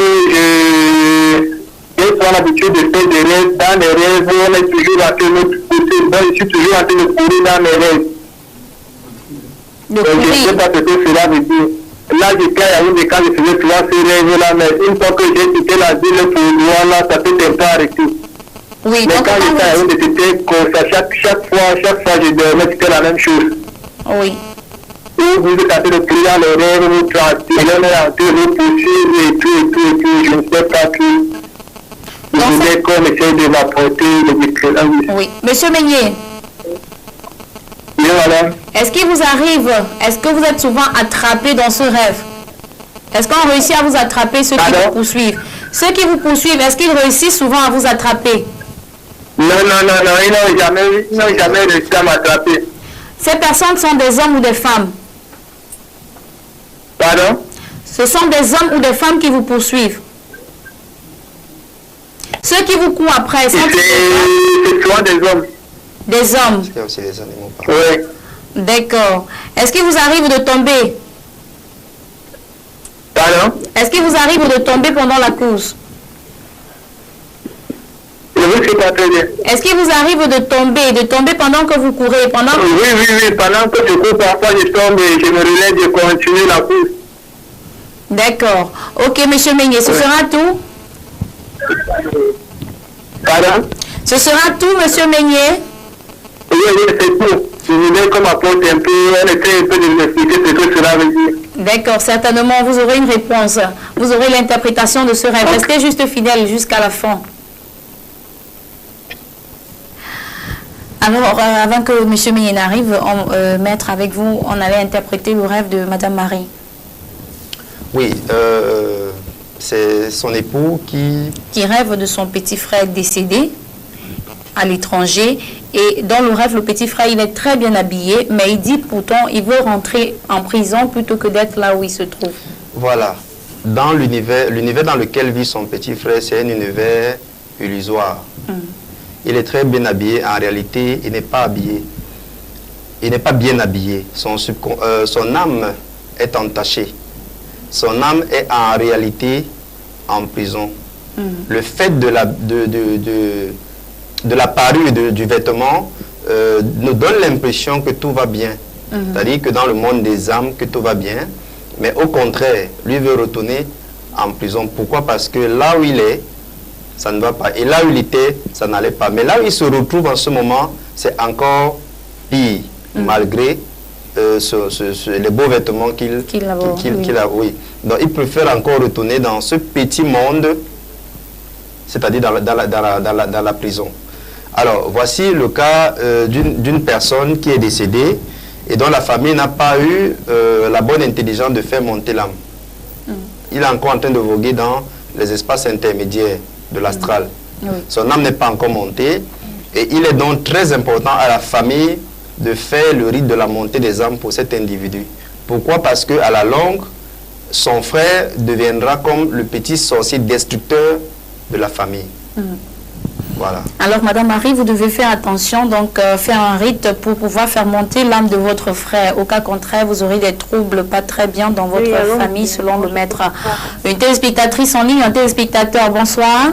Speaker 6: j'ai souvent l'habitude de faire des rêves. Dans les rêves, on est toujours en train de pousser. Moi, je suis toujours en train de courir dans mes rêves. Donc, je ne sais pas ce que cela veut dire. Là, j'étais à Yaoundé quand je faisais souvent ces rêves-là, mais une fois que j'ai quitté la ville pour là, ça peut un peu arrêter.
Speaker 1: Oui,
Speaker 6: mais quand j'étais à Yaoundé, c'était comme ça. Chaque fois, je dormais, c'était la même chose.
Speaker 1: Oui.
Speaker 6: Vous êtes en train de crier dans les rêves, vous transpirez, on est en train de vous poursuivre et tout. Je ne sais pas tout. Je voulais qu'on essaye de m'apporter le différent.
Speaker 1: Oui. Monsieur Meignet.
Speaker 6: Oui, madame.
Speaker 1: Est-ce que vous êtes souvent attrapé dans ce rêve? Est-ce qu'on réussit à vous attraper, ceux qui vous poursuivent? Ceux qui vous poursuivent, est-ce qu'ils réussissent souvent à vous attraper?
Speaker 6: Non, ils n'ont jamais réussi à m'attraper.
Speaker 1: Ces personnes sont des hommes ou des femmes?
Speaker 6: Pardon?
Speaker 1: Ce sont des hommes ou des femmes qui vous poursuivent? Ceux qui vous courent après,
Speaker 6: c'est souvent des hommes.
Speaker 1: Des hommes?
Speaker 2: Il y a aussi les animaux.
Speaker 6: Oui.
Speaker 1: D'accord. Est-ce qu'il vous arrive de tomber?
Speaker 6: Pardon?
Speaker 1: Est-ce qu'il vous arrive de tomber pendant la course?
Speaker 6: Je ne sais pas très bien.
Speaker 1: Est-ce qu'il vous arrive de tomber pendant que vous courez?
Speaker 6: Oui, pendant que je cours, parfois je tombe et je me relève, je continue la course.
Speaker 1: D'accord. Ok, monsieur Meignet, ce sera tout?
Speaker 6: Pardon?
Speaker 1: Ce sera tout, monsieur Meignet?
Speaker 6: Oui, c'est tout. Je voulais qu'on m'apporte un peu, on essaie un peu de m'expliquer ce que cela veut dire.
Speaker 1: D'accord, certainement, vous aurez une réponse. Vous aurez l'interprétation de ce rêve. Restez juste fidèle jusqu'à la fin. Alors, avant que M. Meignet n'arrive, maître, avec vous, on allait interpréter le rêve de Madame Marie.
Speaker 2: Oui, c'est son époux qui
Speaker 1: rêve de son petit frère décédé à l'étranger. Et dans le rêve, le petit frère, il est très bien habillé, mais il dit pourtant, il veut rentrer en prison plutôt que d'être là où il se trouve.
Speaker 2: Voilà. Dans l'univers dans lequel vit son petit frère, c'est un univers illusoire. Il est très bien habillé. En réalité, il n'est pas habillé. Il n'est pas bien habillé. Son âme est entachée. Son âme est en réalité en prison. Le fait de la parure du vêtement nous donne l'impression que tout va bien. C'est-à-dire que dans le monde des âmes, que tout va bien. Mais au contraire, lui veut retourner en prison. Pourquoi? Parce que là où il est, ça ne va pas. Et là où il était, ça n'allait pas. Mais là où il se retrouve en ce moment, c'est encore pire, malgré les beaux vêtements qu'il a. Oui. Donc il préfère encore retourner dans ce petit monde, c'est-à-dire dans la prison. Alors, voici le cas d'une personne qui est décédée et dont la famille n'a pas eu la bonne intelligence de faire monter l'âme. Il est encore en train de voguer dans les espaces intermédiaires de l'astral. Son âme n'est pas encore montée et il est donc très important à la famille de faire le rite de la montée des âmes pour cet individu. Pourquoi? Parce qu'à la longue, son frère deviendra comme le petit sorcier destructeur de la famille. Voilà. Alors, Madame Marie, vous devez faire attention, donc faire un rite pour pouvoir faire monter l'âme de votre frère. Au cas contraire, vous aurez des troubles pas très bien dans votre famille, selon le maître. Une téléspectatrice en ligne, un téléspectateur, bonsoir.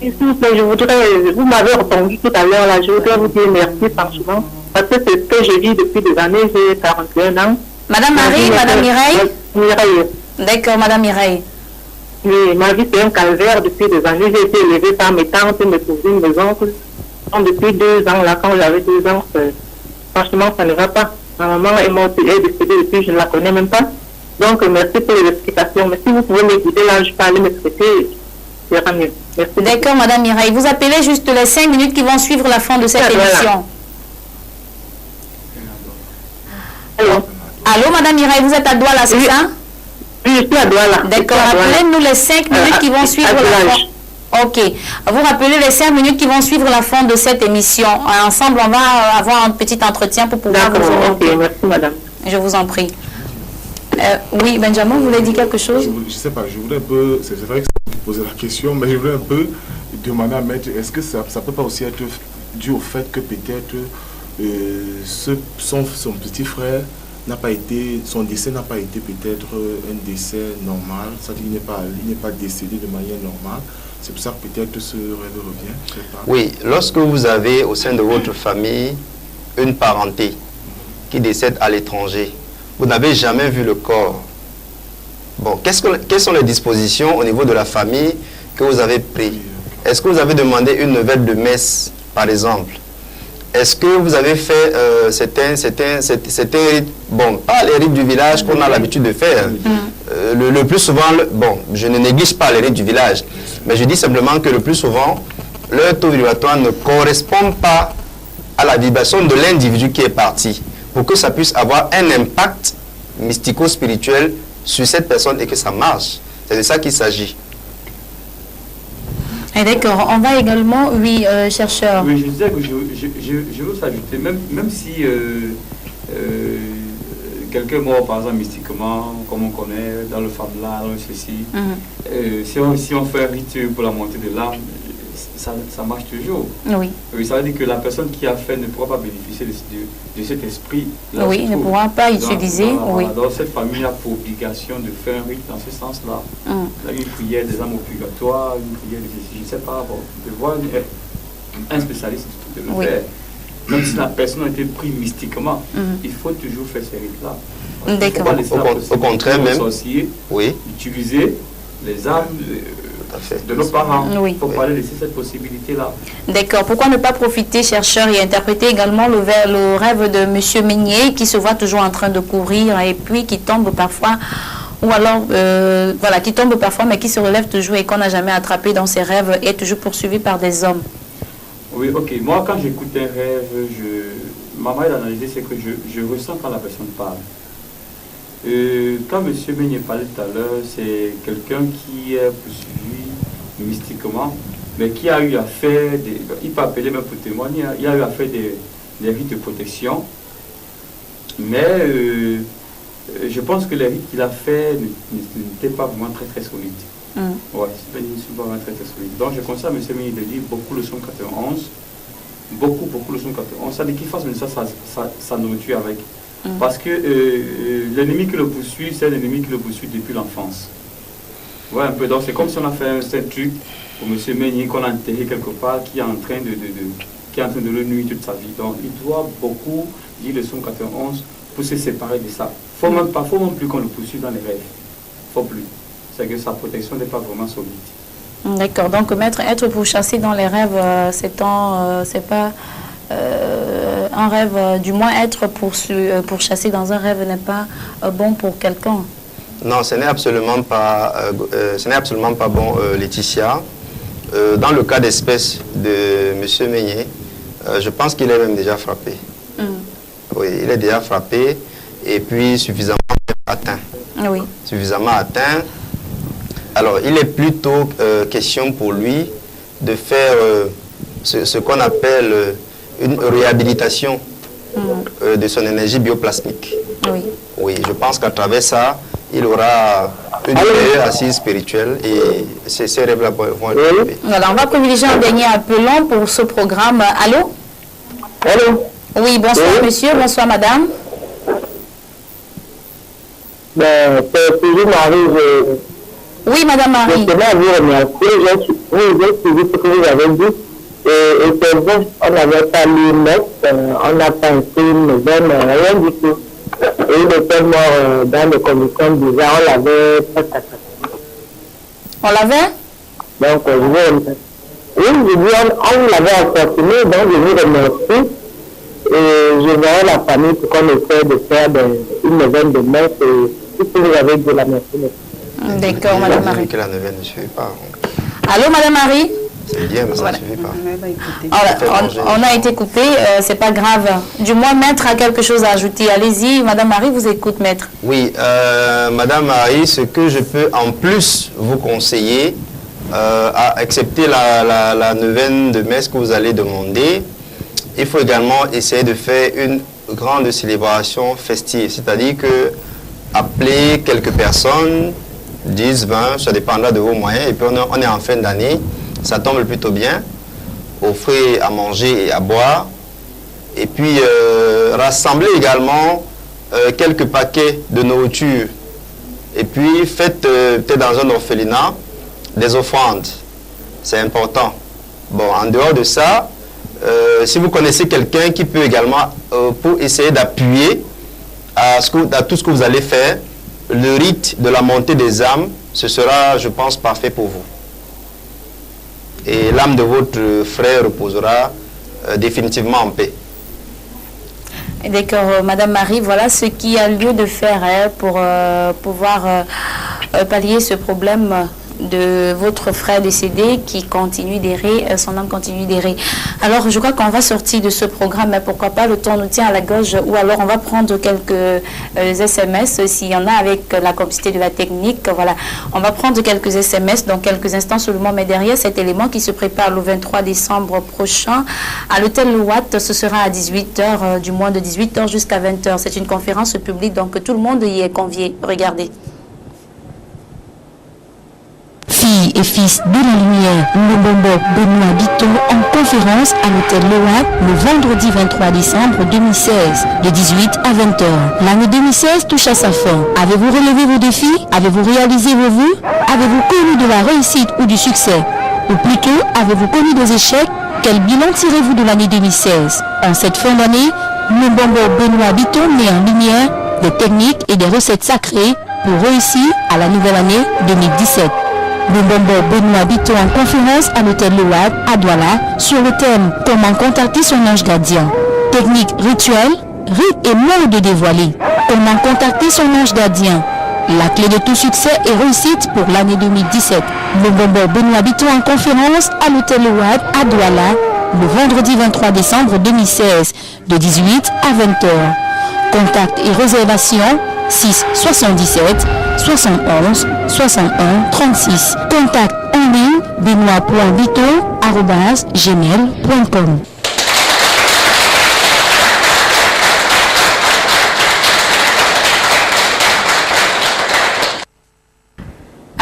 Speaker 2: Je voudrais, vous m'avez entendu tout à l'heure, là, je voudrais vous dire merci franchement, parce que c'est ce que je vis depuis des années, j'ai 41 ans. Madame Marie, Madame Mireille? Mireille. D'accord, Madame Mireille. Oui, ma vie c'est un calvaire depuis des années. J'ai été élevée par mes tantes, mes cousines, mes oncles. Donc, depuis 2 ans, là, quand j'avais 2 ans, franchement, ça ne va pas. Ma maman est morte, elle est décédée depuis, je ne la connais même pas. Donc, merci pour les explications. Mais si vous pouvez m'écouter, là, je peux aller me traiter, ça ira mieux. Merci. D'accord, Madame Mireille. Vous appelez juste les 5 minutes qui vont suivre la fin de cette émission. Allô? Allô, Madame Mireille, vous êtes à Douala, c'est ça? Oui, je suis à Douala. D'accord, rappelez-nous les 5 minutes qui vont suivre la fin. Ok. Vous rappelez les 5 minutes qui vont suivre la fin de cette émission. Ensemble, on va avoir un petit entretien pour pouvoir vous orienter. Ok, merci, madame. Je vous en prie. Oui, Benjamin, vous voulez dire quelque chose? Je ne sais pas, je voudrais un peu, c'est vrai que c'est poser la question, mais je voudrais un peu demander à maître, est-ce que ça ne peut pas aussi être dû au fait que peut-être son petit frère
Speaker 3: n'a pas été, son décès n'a pas été peut-être un décès normal, c'est-à-dire il n'est pas décédé de manière normale. C'est pour ça que peut-être ce rêve revient. Je sais pas.
Speaker 2: Oui, lorsque vous avez au sein de votre famille une parenté qui décède à l'étranger, vous n'avez jamais vu le corps. Bon, quelles sont les dispositions au niveau de la famille que vous avez prises? Est-ce que vous avez demandé une nouvelle de messe, par exemple? Est-ce que vous avez fait certains rites, bon, pas les rites du village qu'on a l'habitude de faire. Le plus souvent, bon, je ne néglige pas les rites du village, mais je dis simplement que le plus souvent, leur taux vibratoire ne correspond pas à la vibration de l'individu qui est parti, pour que ça puisse avoir un impact mystico-spirituel sur cette personne et que ça marche. C'est de ça qu'il s'agit.
Speaker 1: D'accord, on va également, oui, chercheur.
Speaker 4: Oui, je disais que je veux s'ajouter, même si quelqu'un est mort, par exemple, mystiquement, comme on connaît, dans le Famla, dans le ceci, si on fait un rite pour la montée de l'âme, ça marche toujours.
Speaker 1: Oui.
Speaker 4: Oui, ça veut dire que la personne qui a fait ne pourra pas bénéficier de cet esprit. Là,
Speaker 1: oui, ne pourra pas utiliser. Oui.
Speaker 4: Donc cette famille a pour obligation de faire un rite dans ce sens-là. Une prière des âmes au purgatoire, une prière de je ne sais pas, bon, de voir un spécialiste de le faire. Même si la personne a été prise mystiquement, il faut toujours faire ces rites-là.
Speaker 1: D'accord.
Speaker 2: Au contraire même,
Speaker 4: oui. Utiliser les âmes de nos parents.
Speaker 1: Oui.
Speaker 4: Il faut pas laisser cette possibilité-là.
Speaker 1: D'accord. Pourquoi ne pas profiter, chercheur, et interpréter également le rêve de M. Meignet qui se voit toujours en train de courir et puis qui tombe parfois, ou alors, voilà, qui tombe parfois mais qui se relève toujours et qu'on n'a jamais attrapé dans ses rêves et est toujours poursuivi par des hommes.
Speaker 4: Oui, ok. Moi, quand j'écoute un rêve, ma manière d'analyser, c'est que je ressens quand la personne parle. Quand M. Meignet parlait tout à l'heure, c'est quelqu'un qui est poursuivi mystiquement, mais qui a eu à faire, il peut appeler même pour témoigner, il a eu à faire des rites de protection, mais je pense que les rites qu'il a fait n'étaient pas vraiment très solides. Ouais, c'est pas vraiment très solide. Donc je conseille à M. Meignet de lire beaucoup le psaume 91, beaucoup le psaume 91, ça dit qu'il fasse sa nourriture avec. Parce que l'ennemi qui le poursuit, c'est l'ennemi qui le poursuit depuis l'enfance. Ouais, un peu. Donc c'est comme si on a fait un truc pour M. Meignet qu'on a enterré quelque part, qui est en train de le nuire toute sa vie. Donc il doit beaucoup lire le psaume 91 pour se séparer de ça. Faut même plus qu'on le poursuive dans les rêves. Faut plus. C'est que sa protection n'est pas vraiment solide.
Speaker 1: D'accord. Donc être pourchassé dans les rêves, c'est pas un rêve, du moins être pourchassé dans un rêve n'est pas bon pour quelqu'un.
Speaker 2: Non, ce n'est absolument pas bon, Laetitia. Dans le cas d'espèce de M. Meignet, je pense qu'il est même déjà frappé. Oui, il est déjà frappé et puis suffisamment atteint.
Speaker 1: Oui.
Speaker 2: Suffisamment atteint. Alors, il est plutôt question pour lui de faire ce qu'on appelle une réhabilitation de son énergie bioplasmique.
Speaker 1: Oui.
Speaker 2: Oui, je pense qu'à travers ça, il aura une meilleure assise spirituelle et ces rêves-là vont être trouvés.
Speaker 1: Voilà, on va privilégier un dernier appelant pour ce programme. Allô?
Speaker 6: Allô?
Speaker 1: Oui, bonsoir monsieur, bonsoir madame.
Speaker 6: C'est toujours Marie.
Speaker 1: Oui, madame Marie.
Speaker 6: Je tenais à vous remercier. J'ai suivi ce que vous avez dit. Et c'est vrai, on n'avait pas lu net, on n'a pas écrit une nouvelle, rien du tout. Et il était mort dans les commissions déjà, on l'avait presque assassiné.
Speaker 1: On l'avait?
Speaker 6: Donc, je vous remercie. Oui, je dis, on l'avait assassiné, donc je vous remercie. Et je verrai la famille pour qu'on essaie de faire une neuvaine de messe. Et tout ce que vous avez dit, la merci.
Speaker 1: D'accord, madame Marie.
Speaker 2: Que la neuvaine ne suffit pas.
Speaker 1: Allô, madame Marie?
Speaker 2: C'est bien, mais ça ne suffit pas.
Speaker 1: On a été coupé, c'est pas grave. Du moins, maître a quelque chose à ajouter. Allez-y, madame Marie vous écoute, maître.
Speaker 2: Oui, madame Marie, ce que je peux en plus vous conseiller, à accepter la neuvaine de messe que vous allez demander, il faut également essayer de faire une grande célébration festive. C'est-à-dire que appeler quelques personnes, 10, 20, ça dépendra de vos moyens, et puis on est en fin d'année. Ça tombe plutôt bien, offrir à manger et à boire, et puis rassembler également quelques paquets de nourriture et puis faites peut-être dans un orphelinat des offrandes. C'est important. Bon, en dehors de ça, si vous connaissez quelqu'un qui peut également, pour essayer d'appuyer à tout ce que vous allez faire, le rite de la montée des âmes, ce sera, je pense, parfait pour vous. Et l'âme de votre frère reposera définitivement en paix.
Speaker 1: D'accord, Madame Marie, voilà ce qu'il y a lieu de faire pour pouvoir pallier ce problème de votre frère décédé qui continue d'errer, son âme continue d'errer. Alors, je crois qu'on va sortir de ce programme, mais pourquoi pas, le temps nous tient à la gorge, ou alors on va prendre quelques SMS, s'il y en a avec la complicité de la technique, voilà. On va prendre quelques SMS dans quelques instants seulement, mais derrière cet élément qui se prépare le 23 décembre prochain, à l'hôtel Louat, ce sera à 18h, du moins de 18h jusqu'à 20h. C'est une conférence publique, donc tout le monde y est convié. Regardez.
Speaker 7: Filles et fils de la lumière, Lumbombo Benoît Bito en conférence à l'hôtel Loat le vendredi 23 décembre 2016 de 18 à 20h. L'année 2016 touche à sa fin. Avez-vous relevé vos défis? Avez-vous réalisé vos vœux? Avez-vous connu de la réussite ou du succès? Ou plutôt, avez-vous connu des échecs? Quel bilan tirez-vous de l'année 2016? En cette fin d'année, Lumbombo Benoît Bito met en lumière des techniques et des recettes sacrées pour réussir à la nouvelle année 2017. Lumbombo Benoît Bito en conférence à l'hôtel Louad à Douala sur le thème « Comment contacter son ange gardien ». Technique rituelle, rites et modes dévoilés. Comment contacter son ange gardien. La clé de tout succès et réussite pour l'année 2017. Lumbombo Benoît Bito en conférence à l'hôtel Louad à Douala le vendredi 23 décembre 2016 de 18 à 20h. Contact et réservation 6 77 71 61 36. Contact en ligne benoît.bito@gmail.com.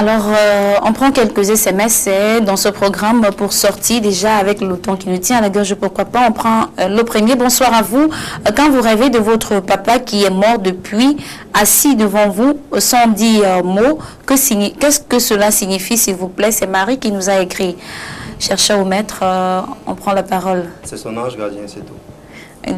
Speaker 1: Alors, on prend quelques SMS dans ce programme pour sortir déjà avec le temps qui nous tient à la gorge. Pourquoi pas, on prend le premier. Bonsoir à vous. Quand vous rêvez de votre papa qui est mort depuis, assis devant vous, sans dire mot, qu'est-ce que cela signifie, s'il vous plaît? C'est Marie qui nous a écrit. Cherchez au maître, on prend la parole.
Speaker 2: C'est son ange gardien, c'est tout.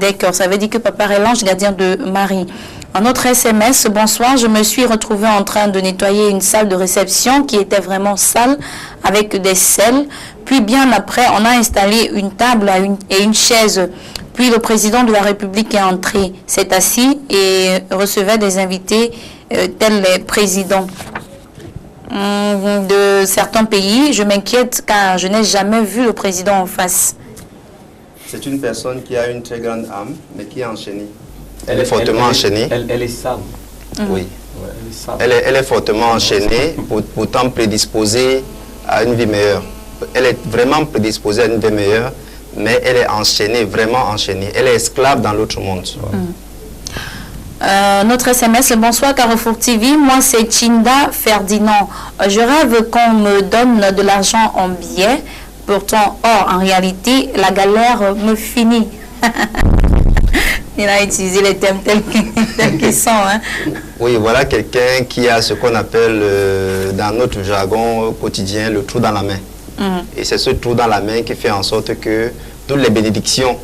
Speaker 1: D'accord, ça veut dire que papa est l'ange gardien de Marie. Un autre SMS, bonsoir, je me suis retrouvée en train de nettoyer une salle de réception qui était vraiment sale avec des selles. Puis bien après, on a installé une table et une chaise. Puis le président de la République est entré, s'est assis et recevait des invités tels les présidents de certains pays. Je m'inquiète car je n'ai jamais vu le président en face.
Speaker 2: C'est une personne qui a une très grande âme, mais qui est enchaînée. Elle est fortement enchaînée.
Speaker 4: Elle est sale.
Speaker 2: Oui.
Speaker 4: Ouais, elle est sale.
Speaker 2: Elle est fortement enchaînée, pourtant prédisposée à une vie meilleure. Elle est vraiment prédisposée à une vie meilleure, mais elle est enchaînée, vraiment enchaînée. Elle est esclave dans l'autre monde.
Speaker 1: Notre SMS, bonsoir Carrefour TV, moi c'est Chinda Ferdinand. Je rêve qu'on me donne de l'argent en billets. Pourtant, en réalité, la galère me finit. Il a utilisé les thèmes tels qu'ils sont. Hein.
Speaker 2: Oui, voilà quelqu'un qui a ce qu'on appelle, dans notre jargon quotidien, le trou dans la main. Et c'est ce trou dans la main qui fait en sorte que toutes les bénédictions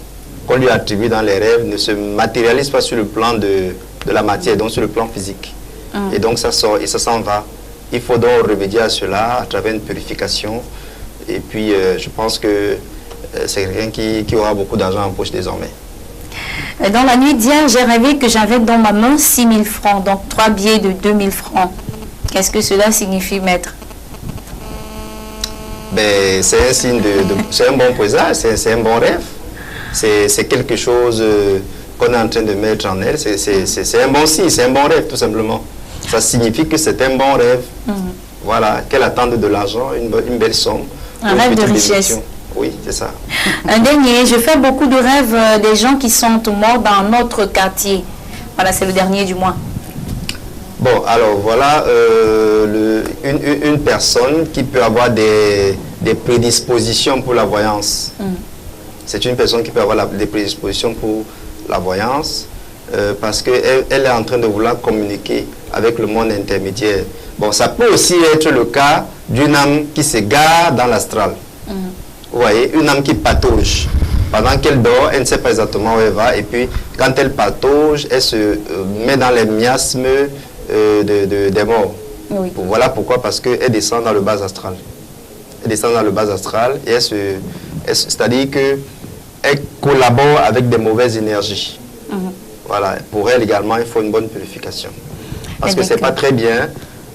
Speaker 2: qu'on lui attribue dans les rêves ne se matérialisent pas sur le plan de la matière, donc sur le plan physique. Et donc ça sort et ça s'en va. Il faut donc remédier à cela à travers une purification. Et puis, je pense que c'est quelqu'un qui aura beaucoup d'argent en poche désormais.
Speaker 1: Dans la nuit d'hier, j'ai rêvé que j'avais dans ma main 6 000 francs, donc 3 billets de 2 000 francs. Qu'est-ce que cela signifie, maître?
Speaker 2: Ben, c'est un signe c'est un bon présage, c'est un bon rêve. C'est quelque chose qu'on est en train de mettre en elle. C'est un bon signe, c'est un bon rêve, tout simplement. Ça signifie que c'est un bon rêve. Voilà, qu'elle attend de l'argent, une belle somme.
Speaker 1: Un rêve de richesse.
Speaker 2: Oui, c'est ça.
Speaker 1: Un dernier, je fais beaucoup de rêves des gens qui sont morts dans notre quartier. Voilà, c'est le dernier du mois.
Speaker 2: Bon, alors voilà une personne qui peut avoir des prédispositions pour la voyance. C'est une personne qui peut avoir des prédispositions pour la voyance. parce qu'elle est en train de vouloir communiquer avec le monde intermédiaire. Bon, ça peut aussi être le cas d'une âme qui s'égare dans l'astral. Vous voyez, une âme qui patauge. Pendant qu'elle dort, elle ne sait pas exactement où elle va. Et puis, quand elle patauge, elle se met dans les miasmes des morts.
Speaker 1: Oui.
Speaker 2: Voilà pourquoi, parce qu'elle descend dans le bas astral. Elle descend dans le bas astral et c'est-à-dire qu'elle collabore avec des mauvaises énergies. Voilà, pour elle également, il faut une bonne purification. Parce que c'est pas très bien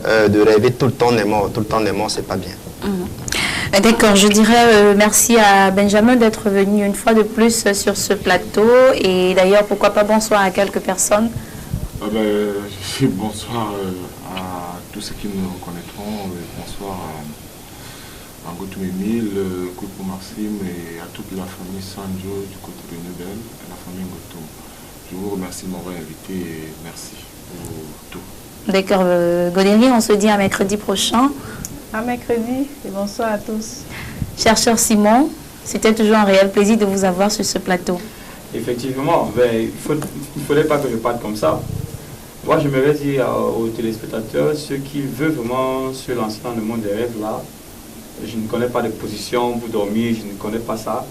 Speaker 2: de rêver tout le temps des morts. Tout le temps des morts, c'est pas bien.
Speaker 1: D'accord, je dirais merci à Benjamin d'être venu une fois de plus sur ce plateau. Et d'ailleurs, pourquoi pas bonsoir à quelques personnes.
Speaker 3: Bonsoir à tous ceux qui nous reconnaîtront. Bonsoir à Ngotum Emile, Coucou Maxime et à toute la famille Sanjo du côté de Nebel et la famille Ngotum. Je vous remercie de m'avoir invité et merci pour tout.
Speaker 1: D'accord, Godéry, on se dit à mercredi prochain.
Speaker 5: À mercredi et bonsoir à tous.
Speaker 1: Chercheur Simon, c'était toujours un réel plaisir de vous avoir sur ce plateau.
Speaker 4: Effectivement, il ne fallait pas que je parte comme ça. Moi, j'aimerais dire aux téléspectateurs, ceux qui veulent vraiment se lancer dans le monde des rêves là, je ne connais pas de position pour dormir, je ne connais pas ça,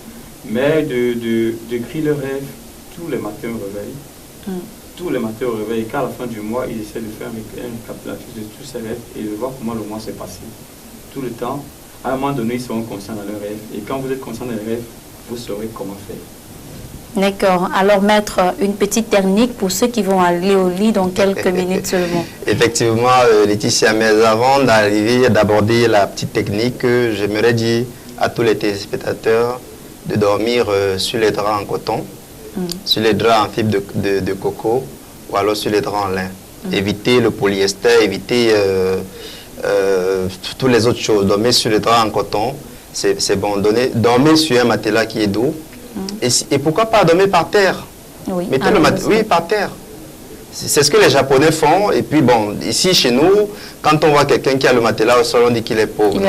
Speaker 4: mais d'écrire le rêve tous les matins au réveil. Tous les matins au réveil, et qu'à la fin du mois, ils essaient de faire un récapitulatif de tous ces rêves et de voir comment le mois s'est passé. Tout le temps, à un moment donné, ils seront conscients dans leurs rêves. Et quand vous êtes conscient des rêves, vous saurez comment faire.
Speaker 1: D'accord. Alors, mettre une petite technique pour ceux qui vont aller au lit dans quelques minutes seulement.
Speaker 2: Effectivement, Laetitia, mais avant d'aborder la petite technique, j'aimerais dire à tous les téléspectateurs de dormir sur les draps en coton, sur les draps en fibre de coco ou alors sur les draps en lin. Évitez le polyester, évitez toutes les autres choses. Dormir sur les draps en coton, c'est bon. Dormir sur un matelas qui est doux. Et pourquoi pas dormir par terre?
Speaker 1: Oui,
Speaker 2: mettez oui, par terre. C'est ce que les Japonais font. Et puis bon, ici chez nous, quand on voit quelqu'un qui a le matelas au sol, on dit qu'il est pauvre.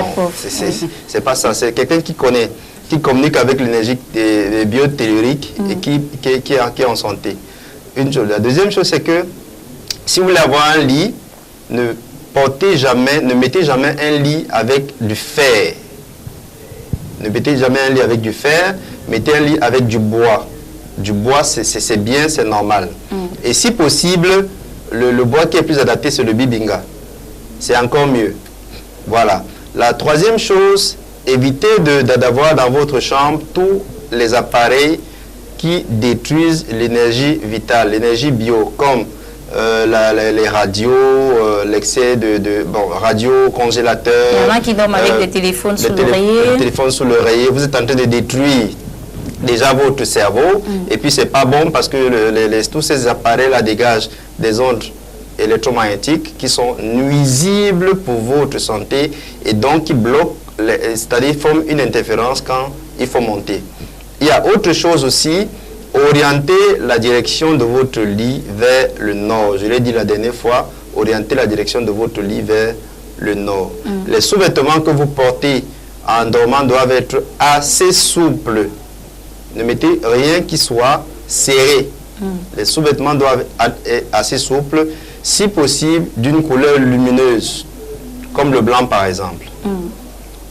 Speaker 2: C'est pas ça. C'est quelqu'un qui connaît, qui communique avec l'énergie des biotelluriques et qui est en santé. Une chose. La deuxième chose, c'est que si vous voulez avoir un lit, ne mettez jamais un lit avec du fer. Ne mettez jamais un lit avec du fer, mettez un lit avec du bois. Du bois, c'est bien, c'est normal. Et si possible, le bois qui est plus adapté, c'est le bibinga. C'est encore mieux. Voilà. La troisième chose, évitez d'avoir dans votre chambre tous les appareils qui détruisent l'énergie vitale, l'énergie bio, comme les radios, l'excès de radio, congélateur.
Speaker 1: Il y en a qui dorment avec des téléphones sous l'oreiller.
Speaker 2: Des téléphones sous l'oreiller. Vous êtes en train de détruire déjà votre cerveau. Et puis, c'est pas bon parce que tous ces appareils-là dégagent des ondes électromagnétiques qui sont nuisibles pour votre santé et donc qui bloquent, c'est-à-dire forment une interférence quand il faut monter. Il y a autre chose aussi. Orientez la direction de votre lit vers le nord. Je l'ai dit la dernière fois, orientez la direction de votre lit vers le nord. Les sous-vêtements que vous portez en dormant doivent être assez souples. Ne mettez rien qui soit serré. Les sous-vêtements doivent être assez souples, si possible d'une couleur lumineuse, comme le blanc par exemple.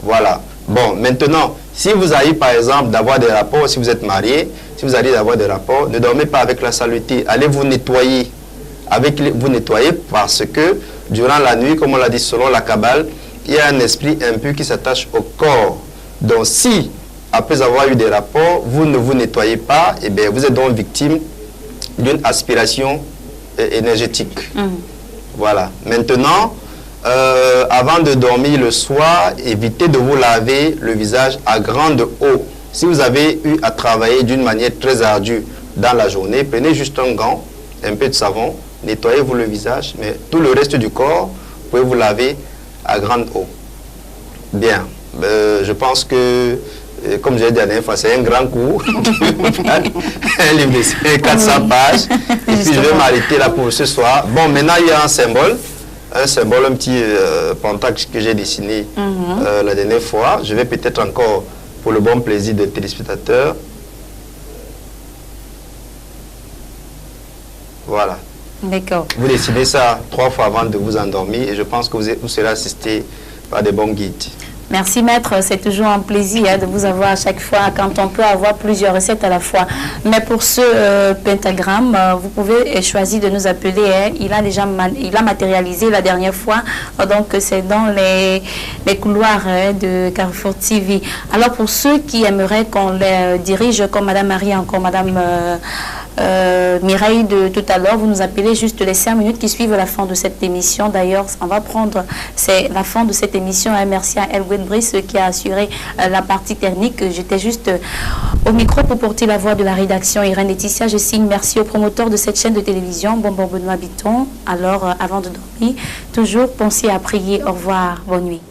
Speaker 2: Voilà. Bon, maintenant, si vous arrivez par exemple d'avoir des rapports, si vous êtes marié, si vous allez avoir des rapports, ne dormez pas avec la saleté. Allez vous nettoyer. Vous nettoyer parce que durant la nuit, comme on l'a dit selon la Kabbale, il y a un esprit impur qui s'attache au corps. Donc si, après avoir eu des rapports, vous ne vous nettoyez pas, eh bien, vous êtes donc victime d'une aspiration énergétique. Voilà. Maintenant, avant de dormir le soir, évitez de vous laver le visage à grande eau. Si vous avez eu à travailler d'une manière très ardue dans la journée, prenez juste un gant, un peu de savon, nettoyez-vous le visage, mais tout le reste du corps, vous pouvez vous laver à grande eau. Bien, je pense que, comme je l'ai dit la dernière fois, c'est un grand coup. Un livre de 400 pages. Et puis je vais m'arrêter là pour ce soir. Bon, maintenant il y a un symbole, un petit pentacle que j'ai dessiné la dernière fois. Je vais peut-être encore, pour le bon plaisir des téléspectateurs, Voilà.
Speaker 1: D'accord.
Speaker 2: Vous décidez ça 3 fois avant de vous endormir et je pense que vous serez assisté par des bons guides.
Speaker 1: Merci maître, c'est toujours un plaisir de vous avoir à chaque fois quand on peut avoir plusieurs recettes à la fois. Mais pour ce pentagramme, vous pouvez choisir de nous appeler. Il a déjà matérialisé la dernière fois, donc c'est dans les couloirs de Carrefour TV. Alors pour ceux qui aimeraient qu'on les dirige comme Madame Marie, encore Madame Mireille de tout à l'heure, vous nous appelez juste les 5 minutes qui suivent la fin de cette émission. D'ailleurs, on va prendre, c'est la fin de cette émission. Merci à Elwin Brice qui a assuré la partie technique. J'étais juste au micro pour porter la voix de la rédaction. Irène Laetitia, je signe merci au promoteur de cette chaîne de télévision, Bonbon Benoît Bitton. Alors, avant de dormir, toujours pensez à prier. Au revoir, bonne nuit.